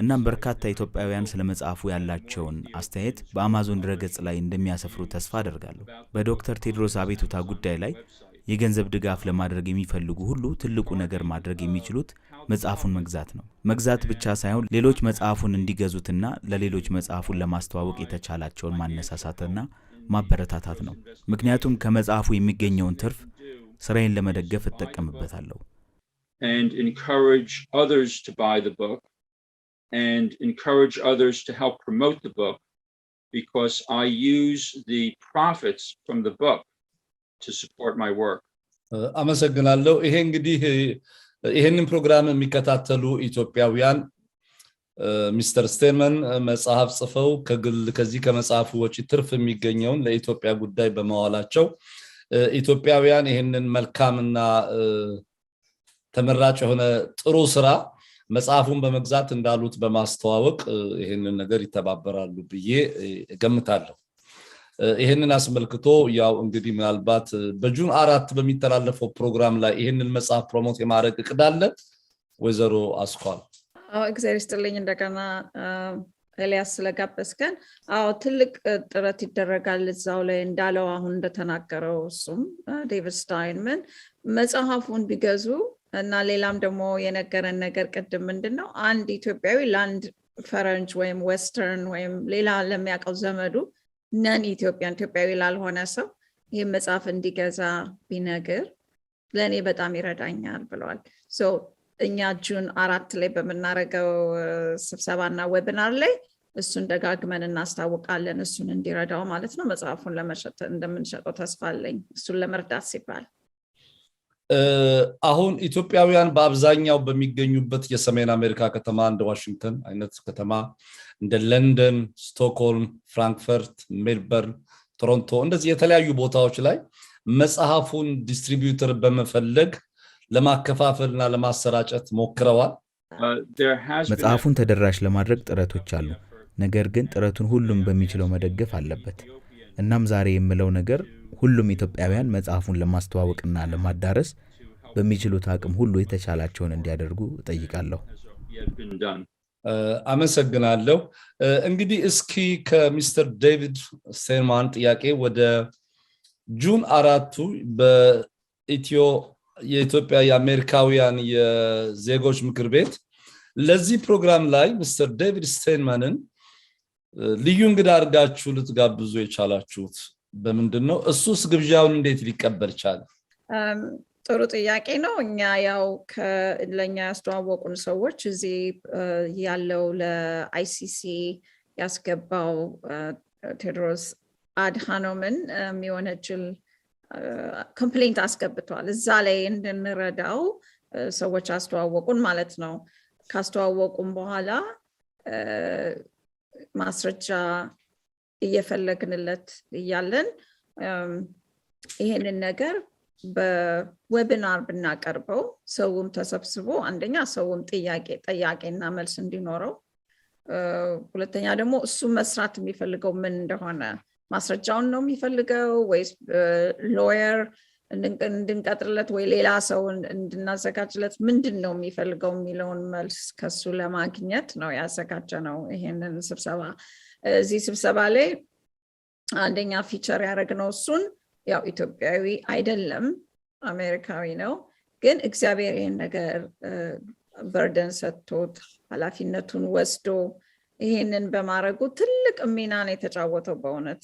እናም በርካታ ኢትዮጵያውያን ስለ መጽሐፉ ያላቸውን አስተያየት በአማዞን ድረገጽ ላይ እንደሚያሰፍሩ ተስፋ አደርጋለሁ። በዶክተር ቴዎድሮስ አቤቱታ ጉዳይ ላይ የገንዘብ ድጋፍ ለማድረግ የሚፈልጉ ሁሉ ትልቁ ነገር ማድረግ የሚችሉት መጽሐፉን መግዛት ነው። መግዛት ብቻ ሳይሆን ሌሎች መጽሐፉን እንዲገዙትና ለሌሎች መጽሐፉን ለማስተዋወቅ የተቻላቸውን ማነሳሳትና ማበረታታት ነው። ምክንያቱም ከመጽሐፉ የሚገኘውን ትርፍ ስራዬን ለመደገፍ እጠቀምበታለሁ። And encourage others to buy the book and encourage others to help promote the book, because I use the profits from the book to support my work. አመሰግናለሁ። ይሄ እንግዲህ ይሄንን ፕሮግራም የሚከታተሉ ኢትዮጵያውያን ሚስተር ስቴንመን መጽሐፍ ጽፈው ከዚህ ከመጽሐፉ ወጪ ትርፍ የሚገኘውን ለኢትዮጵያ ጉዳይ በመዋላቸው ኢትዮጵያውያን ይሄንን መልካምና ተመራጭ የሆነ ጥሩ ስራ መጽሐፉን በመግዛት እንዳሉት በማስተዋወቅ ይሄንን ነገር ይተባበራሉ ብዬ ገምታለሁ። ይሄንን አስመልክቶ ያው እንግዲህ ምናልባት በጁን 4 በሚተላለፈው ፕሮግራም ላይ ይሄንን መጽሐፍ ፕሮሞት የማድረግ እቅድ አለ? ወይዘሮ አስኳል። እግዚአብሔር ይስጥልኝ እንደገና ኤልያስ ስለጋበዝከን። ትልቅ ጥረት ይደረጋል እዛው ላይ እንዳለው አሁን እንደተናገረው እሱም ዴቪድ ስታይንመን መጽሐፉን ቢገዙ እና ሌላም ደግሞ የነገረን ነገር ቅድም ምንድነው አንድ ኢትዮጵያዊ ለአንድ ፈረንጅ ወይም ዌስተርን ወይም ሌላ ለሚያውቀው ዘመዱ ነን ኢትዮጵያዊ ላልሆነ ሰው ይሄ መጽሐፍ እንዲገዛ ቢነግር ለኔ በጣም ይረዳኛል ብለዋል። ሶ እኛ ጁን 4 ላይ በመናረገው ስብሰባና ዌቢናር ላይ እሱን ደጋግመን እናስታውቃለን እሱን እንዲረዳው ማለት ነው። መጽሐፉን ለመሸጥ እንደምንሸጠው ተስፋ አለኝ እሱን ለመርዳት ሲባል። አሁን ኢትዮጵያውያን በአብዛኛው በሚገኙበት የሰሜን አሜሪካ ከተማ እንደ ዋሽንግተን አይነት ከተማ እንደ ለንደን፣ ስቶክሆልም፣ ፍራንክፈርት፣ ሜልበርን፣ ቶሮንቶ እንደዚህ የተለያዩ ቦታዎች ላይ መጽሐፉን ዲስትሪቢዩተር በመፈለግ ለማከፋፈልና ለማሰራጨት ሞክረዋል። መጽሐፉን ተደራሽ ለማድረግ ጥረቶች አሉ። ነገር ግን ጥረቱን ሁሉም በሚችለው መደገፍ አለበት። እናም ዛሬ የምለው ነገር ሁሉም ኢትዮጵያውያን መጽሐፉን ለማስተዋወቅና ለማዳረስ በሚችሉት አቅም ሁሉ የተቻላቸውን እንዲያደርጉ እጠይቃለሁ። አመሰግናለሁ። እንግዲህ እስኪ ከሚስተር ዴቪድ ስቴይንማን ጥያቄ ወደ ጁን 4 የኢትዮጵያ የአሜሪካውያን የዜጎች ምክር ቤት ለዚህ ፕሮግራም ላይ ሚስተር ዴቪድ ስቴይንማንን ልዩ እንግዳ አድርጋችሁ ልትጋብዙ የቻላችሁት በምንድነው? እሱስ ግብዣውን እንዴት ሊቀበል ቻለ? ጥሩ ጥያቄ ነው። እኛ ያው ለኛ ያስተዋወቁን ሰዎች እዚህ ያለው ለአይሲሲ ያስገባው ቴዎድሮስ አድሃኖምን የሚወነጅል ኮምፕሌንት አስገብቷል። እዛ ላይ እንድንረዳው ሰዎች አስተዋወቁን ማለት ነው። ካስተዋወቁን በኋላ ማስረጃ እየፈለግንለት እያለን ይሄንን ነገር በዌቢናር ብናቀርበው ሰውም ተሰብስቦ አንደኛ ሰውም ጥያቄና መልስ እንዲኖረው፣ ሁለተኛ ደግሞ እሱ መስራት የሚፈልገው ምን እንደሆነ ማስረጃውን ነው የሚፈልገው ወይስ ሎየር እንድንቀጥርለት ወይ ሌላ ሰው እንድናዘጋጅለት ምንድነው የሚፈልገው የሚለውን መልስ ከሱ ለማግኘት ነው ያዘጋጀነው ይሄንን ስብሰባ። እዚህ ስብሰባ ላይ አንደኛ ፊቸር ያደረግነው እሱን ያው ኢትዮጵያዊ አይደለም አሜሪካዊ ነው፣ ግን እግዚአብሔር ይሄን ነገር በርደን ሰጥቶት ኃላፊነቱን ወስዶ ይሄንን በማድረጉ ትልቅ ሚና ነው የተጫወተው። በእውነት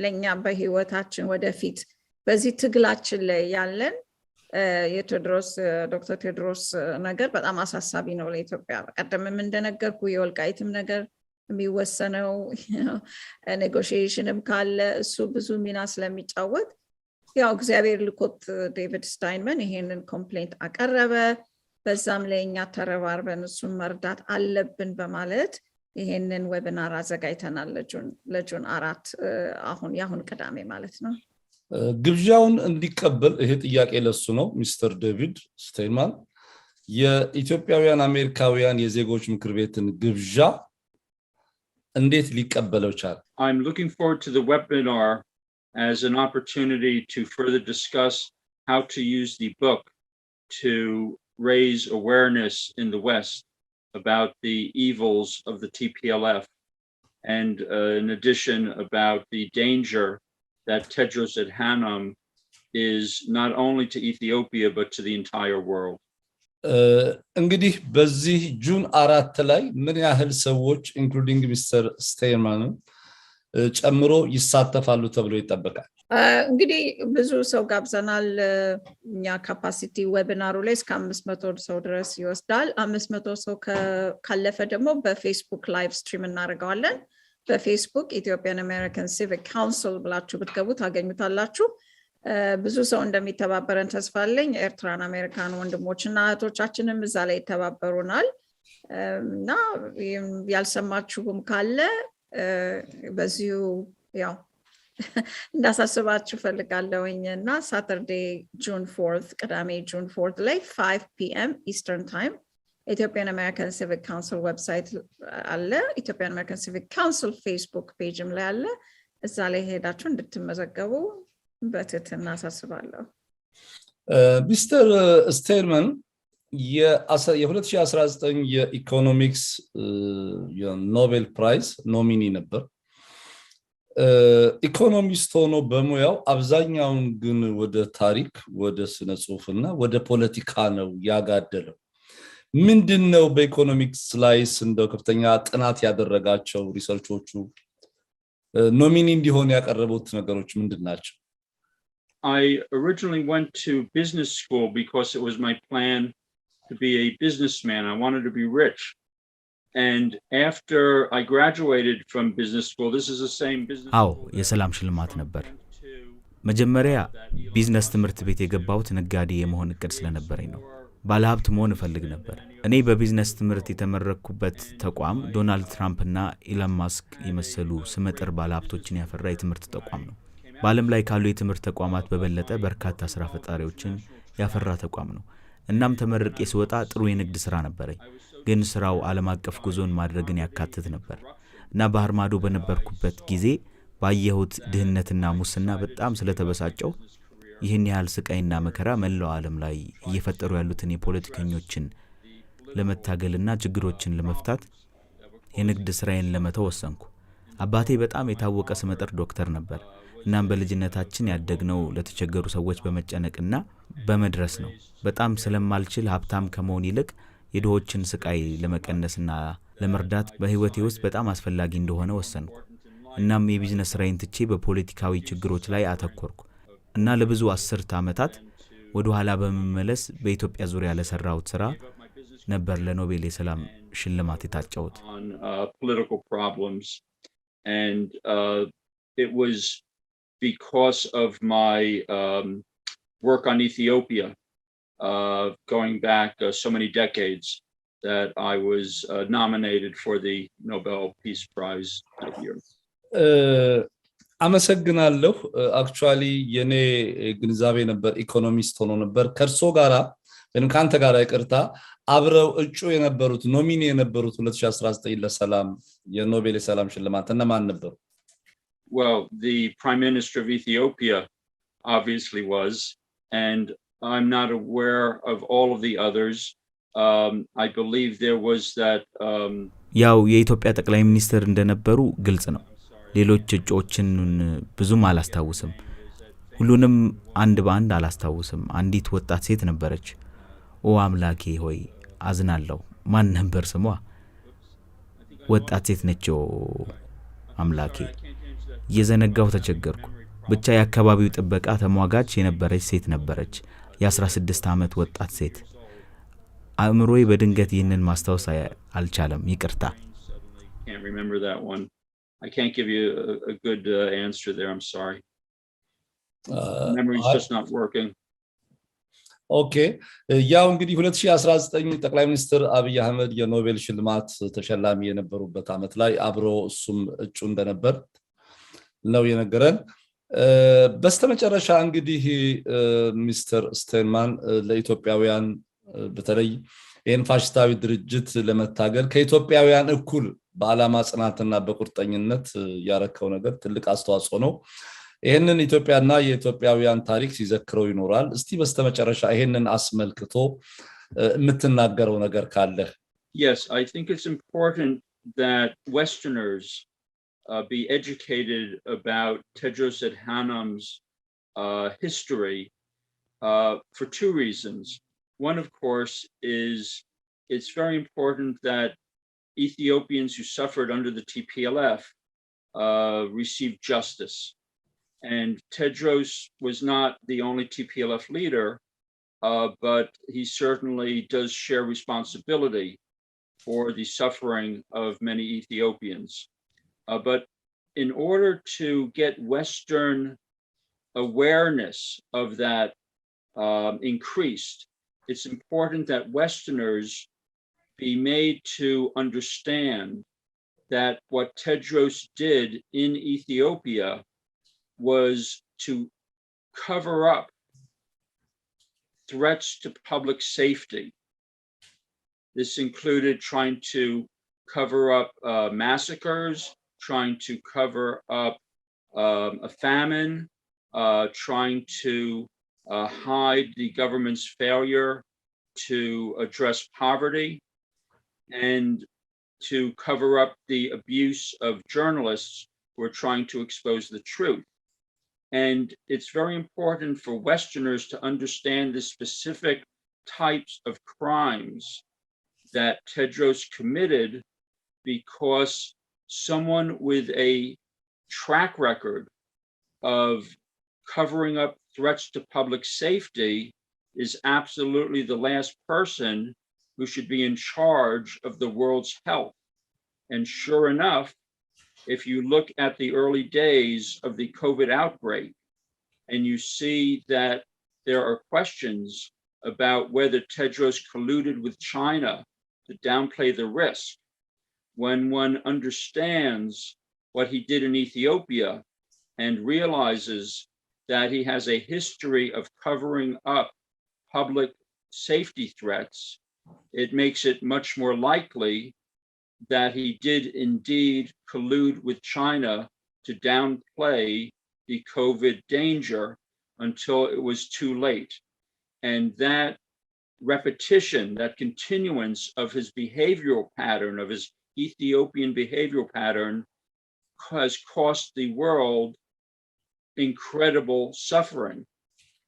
ለኛ በህይወታችን ወደፊት በዚህ ትግላችን ላይ ያለን ዶክተር ቴዎድሮስ ነገር በጣም አሳሳቢ ነው ለኢትዮጵያ። በቀደምም እንደነገርኩ የወልቃይትም ነገር የሚወሰነው ኔጎሽዬሽንም ካለ እሱ ብዙ ሚና ስለሚጫወት ያው እግዚአብሔር ልኮት ዴቪድ ስታይንመን ይሄንን ኮምፕሌንት አቀረበ። በዛም ላይ እኛ ተረባርበን እሱን መርዳት አለብን በማለት ይሄንን ዌቢናር አዘጋጅተናል ለጁን 4 ያሁን ቅዳሜ ማለት ነው። ግብዣውን እንዲቀበል ይሄ ጥያቄ ለሱ ነው። ሚስተር ዴቪድ ስቴይንማን የኢትዮጵያውያን አሜሪካውያን የዜጎች ምክር ቤትን ግብዣ እንዴት ሊቀበለው ቻለ? I'm looking forward to the webinar as an opportunity to further discuss how to use the book to raise awareness in the West about the evils of the TPLF, and in addition about the danger that Tedros Adhanom is not only to Ethiopia but to the entire world. እንግዲህ በዚህ ጁን 4 ላይ ምን ያህል ሰዎች ኢንክሉዲንግ ሚስተር ስቴይንማን ጨምሮ ይሳተፋሉ ተብሎ ይጠበቃል? እንግዲህ ብዙ ሰው ጋብዘናል። እኛ ካፓሲቲ ዌቢናሩ ላይ እስከ 500 ሰው ድረስ ይወስዳል። 500 ሰው ካለፈ ደግሞ በፌስቡክ ላይቭ ስትሪም እናደርገዋለን። በፌስቡክ ኢትዮጵያን አሜሪካን ሲቪክ ካውንስል ብላችሁ ብትገቡ ታገኙታላችሁ። ብዙ ሰው እንደሚተባበረን ተስፋ አለኝ። ኤርትራን አሜሪካን ወንድሞችና እህቶቻችንም እዛ ላይ ይተባበሩናል እና ያልሰማችሁም ካለ በዚሁ ያው እንዳሳስባችሁ ፈልጋለሁኝ እና ሳተርዴ ጁን 4 ቅዳሜ ጁን 4 ላይ 5 p.m. ኢስተርን ታይም ኢትዮጵያን አሜሪካን ሲቪክ ካውንስል ዌብሳይት አለ። ኢትዮጵያን አሜሪካን ሲቪክ ካውንስል ፌስቡክ ፔጅም ላይ አለ። እዛ ላይ ሄዳችሁ እንድትመዘገቡ በትህትና አሳስባለሁ። ሚስተር ስቴይንማን የ2019 የኢኮኖሚክስ የኖቤል ፕራይዝ ኖሚኒ ነበር። ኢኮኖሚስት ሆኖ በሙያው አብዛኛውን ግን ወደ ታሪክ፣ ወደ ስነ ጽሁፍና ወደ ፖለቲካ ነው ያጋደለው። ምንድነው በኢኮኖሚክስ ላይስ እንደው ከፍተኛ ጥናት ያደረጋቸው ሪሰርቾቹ ኖሚኒ እንዲሆን ያቀረቡት ነገሮች ምንድናቸው? I originally went to business school because it was my plan to be a businessman. I wanted to be rich. And after I graduated from business school, this is the same business አዎ የሰላም ሽልማት ነበር። መጀመሪያ ቢዝነስ ትምህርት ቤት የገባሁት ነጋዴ የመሆን እቅድ ስለነበረኝ ነው። ባለሀብት መሆን እፈልግ ነበር። እኔ በቢዝነስ ትምህርት የተመረኩበት ተቋም ዶናልድ ትራምፕ እና ኢሎን ማስክ የመሰሉ ስመጥር ባለሀብቶችን ያፈራ የትምህርት ተቋም ነው። በዓለም ላይ ካሉ የትምህርት ተቋማት በበለጠ በርካታ ስራ ፈጣሪዎችን ያፈራ ተቋም ነው። እናም ተመርቄ ስወጣ ጥሩ የንግድ ስራ ነበረኝ፣ ግን ስራው ዓለም አቀፍ ጉዞን ማድረግን ያካትት ነበር እና ባህር ማዶ በነበርኩበት ጊዜ ባየሁት ድህነትና ሙስና በጣም ስለተበሳጨው ይህን ያህል ስቃይና መከራ መላው ዓለም ላይ እየፈጠሩ ያሉትን የፖለቲከኞችን ለመታገልና ችግሮችን ለመፍታት የንግድ ስራዬን ለመተው ወሰንኩ። አባቴ በጣም የታወቀ ስመጥር ዶክተር ነበር። እናም በልጅነታችን ያደግነው ለተቸገሩ ሰዎች በመጨነቅና በመድረስ ነው። በጣም ስለማልችል ሀብታም ከመሆን ይልቅ የድሆችን ስቃይ ለመቀነስና ለመርዳት በህይወቴ ውስጥ በጣም አስፈላጊ እንደሆነ ወሰንኩ። እናም የቢዝነስ ስራዬን ትቼ በፖለቲካዊ ችግሮች ላይ አተኮርኩ እና ለብዙ 10 ዓመታት ወደ ኋላ በመመለስ በኢትዮጵያ ዙሪያ ለሰራሁት ስራ ነበር ለኖቤል የሰላም ሽልማት የታጨሁት። And it was because of my work on Ethiopia, going back so many decades, that I was nominated for the Nobel Peace Prize that year. አመሰግናለሁ። አክቹአሊ የኔ ግንዛቤ ነበር ኢኮኖሚስት ሆኖ ነበር ከርሶ ጋራ ወይም ካንተ ጋራ ይቅርታ አብረው እጩ የነበሩት ኖሚኒ የነበሩት 2019 ለሰላም የኖቤል የሰላም ሽልማት እነማን ነበሩ? Well, the Prime Minister of Ethiopia obviously was, and I'm not aware of all of the others. I believe there was that ያው የኢትዮጵያ ጠቅላይ ሚኒስትር እንደነበሩ ግልጽ ነው። ሌሎች እጩዎችን ብዙም አላስታውስም። ሁሉንም አንድ በአንድ አላስታውስም። አንዲት ወጣት ሴት ነበረች። ኦ አምላኬ ሆይ አዝናለሁ። ማን ነበር ስሟ? ወጣት ሴት ነች። አምላኬ የዘነጋው ተቸገርኩ። ብቻ የአካባቢው ጥበቃ ተሟጋች የነበረች ሴት ነበረች። የ16 ዓመት ወጣት ሴት። አእምሮዬ በድንገት ይህንን ማስታወስ አልቻለም። ይቅርታ። I can't give you a good answer there. I'm sorry. Memory's just not working. Okay. ያው እንግዲህ 2019 ጠቅላይ ሚኒስትር አብይ አህመድ የኖቤል ሽልማት ተሸላሚ የነበሩበት አመት ላይ አብሮ እሱም እጩ እንደነበር ነው የነገረን። በስተመጨረሻ እንግዲህ ሚስተር ስቴንማን ለኢትዮጵያውያን በተለይ ይህን ፋሽስታዊ ድርጅት ለመታገል ከኢትዮጵያውያን እኩል በዓላማ ጽናትና በቁርጠኝነት ያረከው ነገር ትልቅ አስተዋጽኦ ነው። ይሄንን ኢትዮጵያና የኢትዮጵያውያን ታሪክ ሲዘክረው ይኖራል። እስቲ በስተመጨረሻ ይሄንን አስመልክቶ የምትናገረው ነገር ካለ? Yes, I think it's important that Westerners be educated about Tedros Adhanom's history for two reasons. One, of course, is it's very important that Ethiopians who suffered under the TPLF receive justice. And Tedros was not the only TPLF leader, but he certainly does share responsibility for the suffering of many Ethiopians. But in order to get Western awareness of that increased, it's important that Westerners be made to understand that what Tedros did in Ethiopia was to cover up threats to public safety. This included trying to cover up massacres, trying to cover up a famine, trying to hide the government's failure to address poverty, and to cover up the abuse of journalists who are trying to expose the truth. And it's very important for Westerners to understand the specific types of crimes that Tedros committed because someone with a track record of covering up threats to public safety is absolutely the last person who should be in charge of the world's health. And sure enough, if you look at the early days of the COVID outbreak and you see that there are questions about whether Tedros colluded with China to downplay the risk, when one understands what he did in Ethiopia and realizes that he has a history of covering up public safety threats, it makes it much more likely that he did indeed collude with China to downplay the COVID danger until it was too late. And that repetition, that continuance of his behavioral pattern, of his Ethiopian behavioral pattern, has cost the world incredible suffering.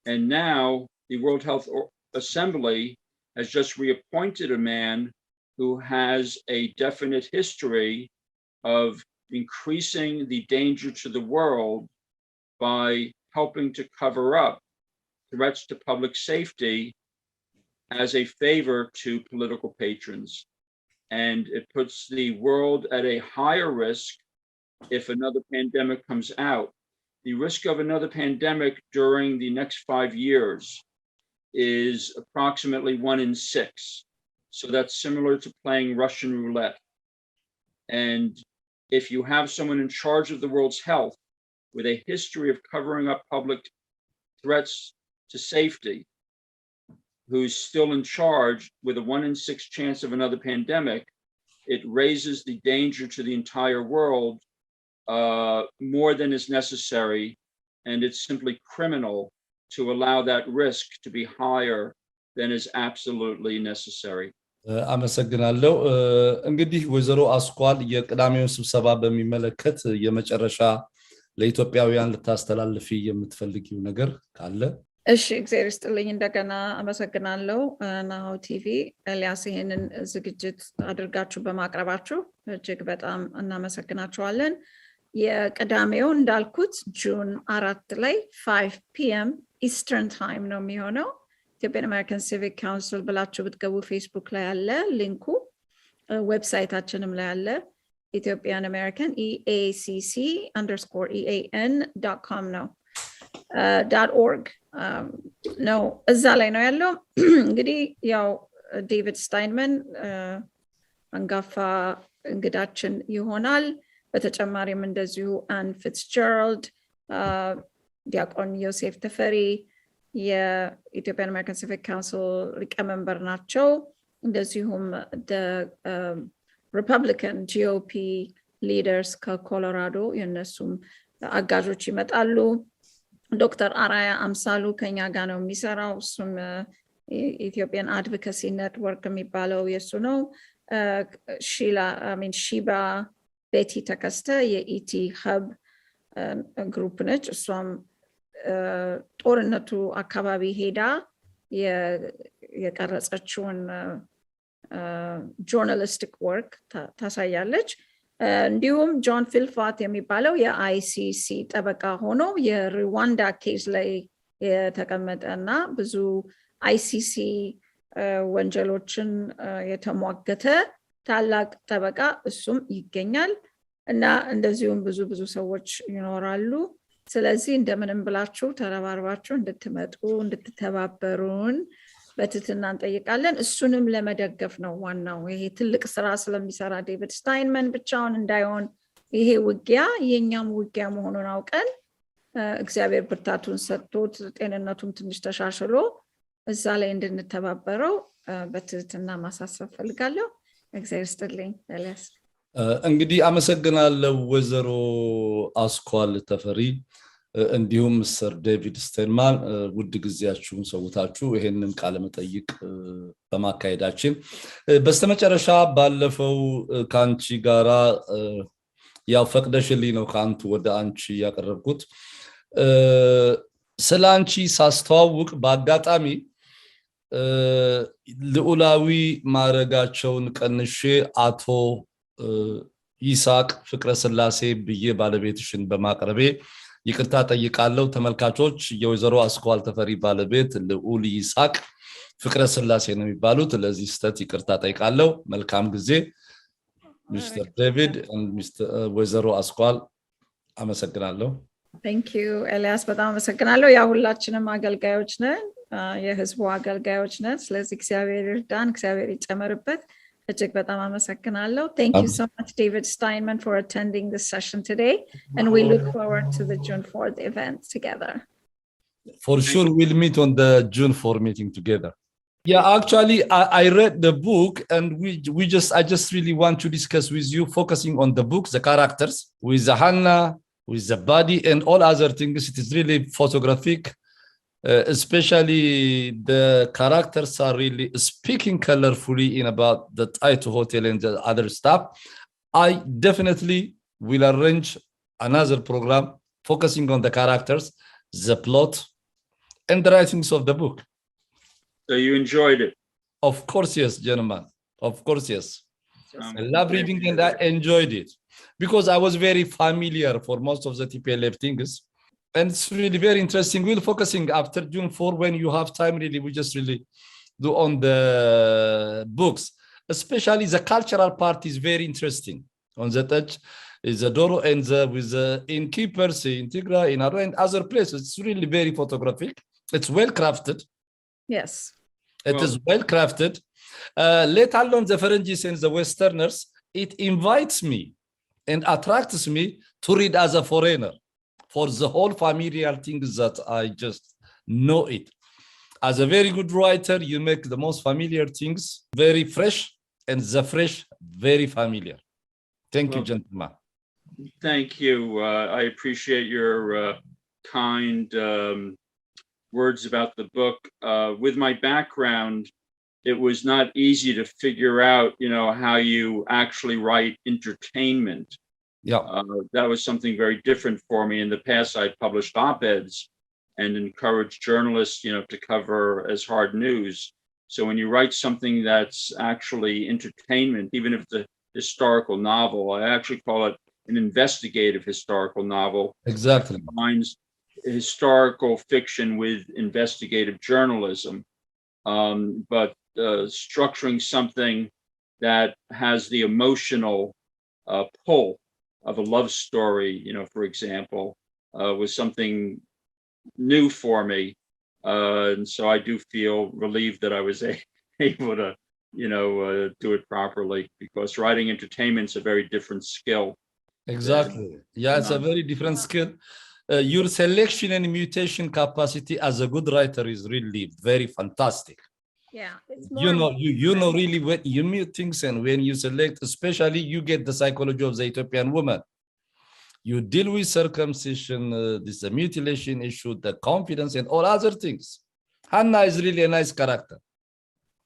And now the World Health Assembly has just reappointed a man who has a definite history of increasing the danger to the world by helping to cover up threats to public safety as a favor to political patrons. And it puts the world at a higher risk if another pandemic comes out. The risk of another pandemic during the next 5 years is approximately 1 in 6. So that's similar to playing Russian roulette. And if you have someone in charge of the world's health with a history of covering up public threats to safety, who's still in charge with a 1 in 6 chance of another pandemic, it raises the danger to the entire world more than is necessary. And it's simply criminal to allow that risk to be higher than is absolutely necessary. አመሰግናለሁ። እንግዲህ ወይዘሮ አስኳል የቅዳሜውን ስብሰባ በሚመለከት የመጨረሻ ለኢትዮጵያውያን ልታስተላልፊ የምትፈልጊው ነገር ካለ? እሺ፣ እግዚአብሔር ይስጥልኝ። እንደገና አመሰግናለሁ ናሁ ቲቪ ኤልያስ ይሄንን ዝግጅት አድርጋችሁ በማቅረባችሁ እጅግ በጣም እናመሰግናችኋለን። የቅዳሜው እንዳልኩት ጁን 4 ላይ 5 p.m. ኢስተርን ታይም ነው የሚሆነው። ኢትዮጵያን አሜሪካን ሲቪክ ካውንስል ብላችሁ ብትገቡ ፌስቡክ ላይ አለ ሊንኩ፣ ዌብሳይታችንም ላይ አለ ኢትዮጵያን አሜሪካን EACC_EAN.com ነው .org ነው፣ እዛ ላይ ነው ያለው። እንግዲህ ያው ዴቪድ ስታይንመን አንጋፋ እንግዳችን ይሆናል። በተጨማሪም እንደዚሁ አን ፊትስጀራልድ፣ ዲያቆን ዮሴፍ ተፈሪ የኢትዮጵያን አሜሪካን ሲቪክ ካውንስል ሊቀመንበር ናቸው። እንደዚሁም ሪፐብሊካን GOP ሊደርስ ከኮሎራዶ የነሱም አጋዦች ይመጣሉ። ዶክተር አራያ አምሳሉ ከኛ ጋር ነው የሚሰራው። እሱም ኢትዮጵያን አድቮኬሲ ኔትወርክ የሚባለው የሱ ነው። ሺባ ቤቲ ተከስተ የኢቲ ሀብ ግሩፕ ነች። እሷም ጦርነቱ አካባቢ ሄዳ የቀረጸችውን ጆርናሊስቲክ ወርክ ታሳያለች። እንዲሁም ጆን ፊልፋት የሚባለው የICC ጠበቃ ሆኖ የሩዋንዳ ኬዝ ላይ የተቀመጠና ብዙ ICC ወንጀሎችን የተሟገተ ታላቅ ጠበቃ እሱም ይገኛል እና እንደዚሁም ብዙ ሰዎች ይኖራሉ። ስለዚህ እንደምንም ብላችሁ ተረባርባችሁ እንድትመጡ እንድትተባበሩን በትህትና እንጠይቃለን። እሱንም ለመደገፍ ነው ዋናው። ይሄ ትልቅ ስራ ስለሚሰራ ዴቪድ ስታይንመን ብቻውን እንዳይሆን ይሄ ውጊያ የኛም ውጊያ መሆኑን አውቀን እግዚአብሔር ብርታቱን ሰጥቶት ጤንነቱም ትንሽ ተሻሽሎ እዛ ላይ እንድንተባበረው በትህትና ማሳሰብ ፈልጋለሁ። እግዚአብሔር ይስጥልኝ። ኤልያስ እንግዲህ አመሰግናለሁ ወይዘሮ አስኳል ተፈሪ እንዲሁም ሰር ዴቪድ ስታይንማን ውድ ጊዜያችሁን ሰውታችሁ ይሄንን ቃለ መጠይቅ በማካሄዳችን በስተመጨረሻ ባለፈው ካንቺ ጋራ ያው ፈቅደሽልኝ ነው ካንቱ ወደ አንቺ ያቀረብኩት ስላንቺ ሳስተዋውቅ በአጋጣሚ ልዑላዊ ማረጋቸውን ቀንሼ አቶ ይስሐቅ ፍቅረ ስላሴ ብዬ ባለቤትሽን በማቅረቤ ይቅርታ ጠይቃለሁ። ተመልካቾች የወይዘሮ አስኳል ተፈሪ ባለቤት ልዑል ይስሐቅ ፍቅረ ስላሴ ነው የሚባሉት። ለዚህ ስተት ይቅርታ ጠይቃለሁ። መልካም ጊዜ ሚስተር ዴቪድ and ሚስተር ወይዘሮ አስኳል አመሰግናለሁ። Thank you ኤልያስ በጣም አመሰግናለሁ። ያ ሁላችንም አገልጋዮች ነን፣ የህዝቡ አገልጋዮች ነን። ስለዚህ እግዚአብሔር ይርዳን፣ እግዚአብሔር ይጨመርበት። እጅግ በጣም አመሰግናለሁ። Thank you so much David Steinman for attending this session today and we look forward to the June 4th event together. For sure we'll meet on the June 4 meeting together. Yeah, actually I read the book and I just really want to discuss with you, focusing on the book, the characters, with the Hannah, with the body and all other things. It is really photographic, especially the characters are really speaking colorfully in about the Taito Hotel and the other stuff. I definitely will arrange another program focusing on the characters, the plot, and the writings of the book. So you enjoyed it? Of course, yes, gentlemen. Of course, yes. I love reading and I enjoyed it because I was very familiar for most of the TPLF things. And it's really very interesting. We're focusing after June 4 when you have time, really, we just really do on the books. Especially the cultural part is very interesting. On the touch is the Doro and with the innkeepers, in Tigra, in Aro and other places. It's really very photographic. It's well crafted. Yes. It is well crafted. Let alone the Ferengis and the Westerners, it invites me and attracts me to read as a foreigner for the whole familiar things that I just know it. As a very good writer, you make the most familiar things very fresh and the fresh very familiar. Thank you, gentlemen. Thank you. I appreciate your kind words about the book. With my background, it was not easy to figure out, how you actually write entertainment. Yeah. That was something very different for me. In the past, I published op-eds and encouraged journalists, to cover as hard news. So when you write something that's actually entertainment, even if it's a historical novel, I actually call it an investigative historical novel. Exactly. It combines historical fiction with investigative journalism, but structuring something that has the emotional pull of a love story, for example, was something new for me. And so I do feel relieved that I was able to, do it properly, because writing entertainment's a very different skill. Exactly. Yeah, it's a very different skill. Your selection and mutation capacity as a good writer is really very fantastic. Yeah, it's more really when you mute things and when you select, especially you get the psychology of the Ethiopian woman. You deal with circumcision, this mutilation issue, the confidence and all other things. Hannah is really a nice character.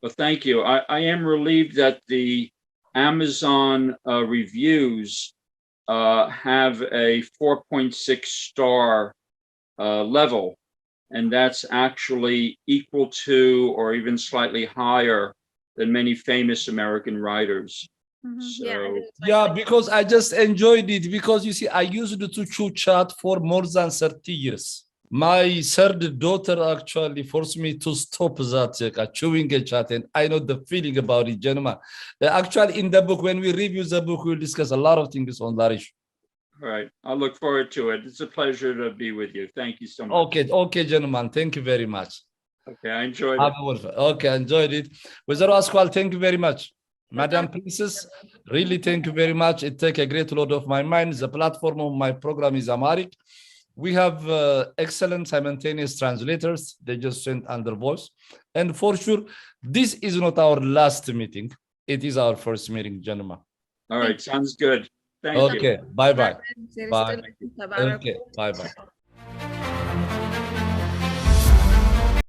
Well, thank you. I am relieved that the Amazon reviews have a 4.6 star level. And that's actually equal to or even slightly higher than many famous American writers. So, yeah, because I just enjoyed it, because you see, I used to chew chat for more than 30 years. My third daughter actually forced me to stop that chewing a chat, and I know the feeling about it, gentlemen. Actually, in the book, when we review the book, we'll discuss a lot of things on that issue. All right. I'll look forward to it. It's a pleasure to be with you. Thank you so much. Okay, gentlemen. Thank you very much. Okay, I enjoyed it. Okay, I enjoyed it. Wizara Asqual, thank you very much. Madam Princess, really thank you very much. It takes a great load of my mind. The platform of my program is Amharic. We have excellent simultaneous translators. They just sent under voice. And for sure, this is not our last meeting. It is our first meeting, gentlemen. All right, sounds good. Thank you. Okay, bye-bye. Bye. Okay, bye-bye.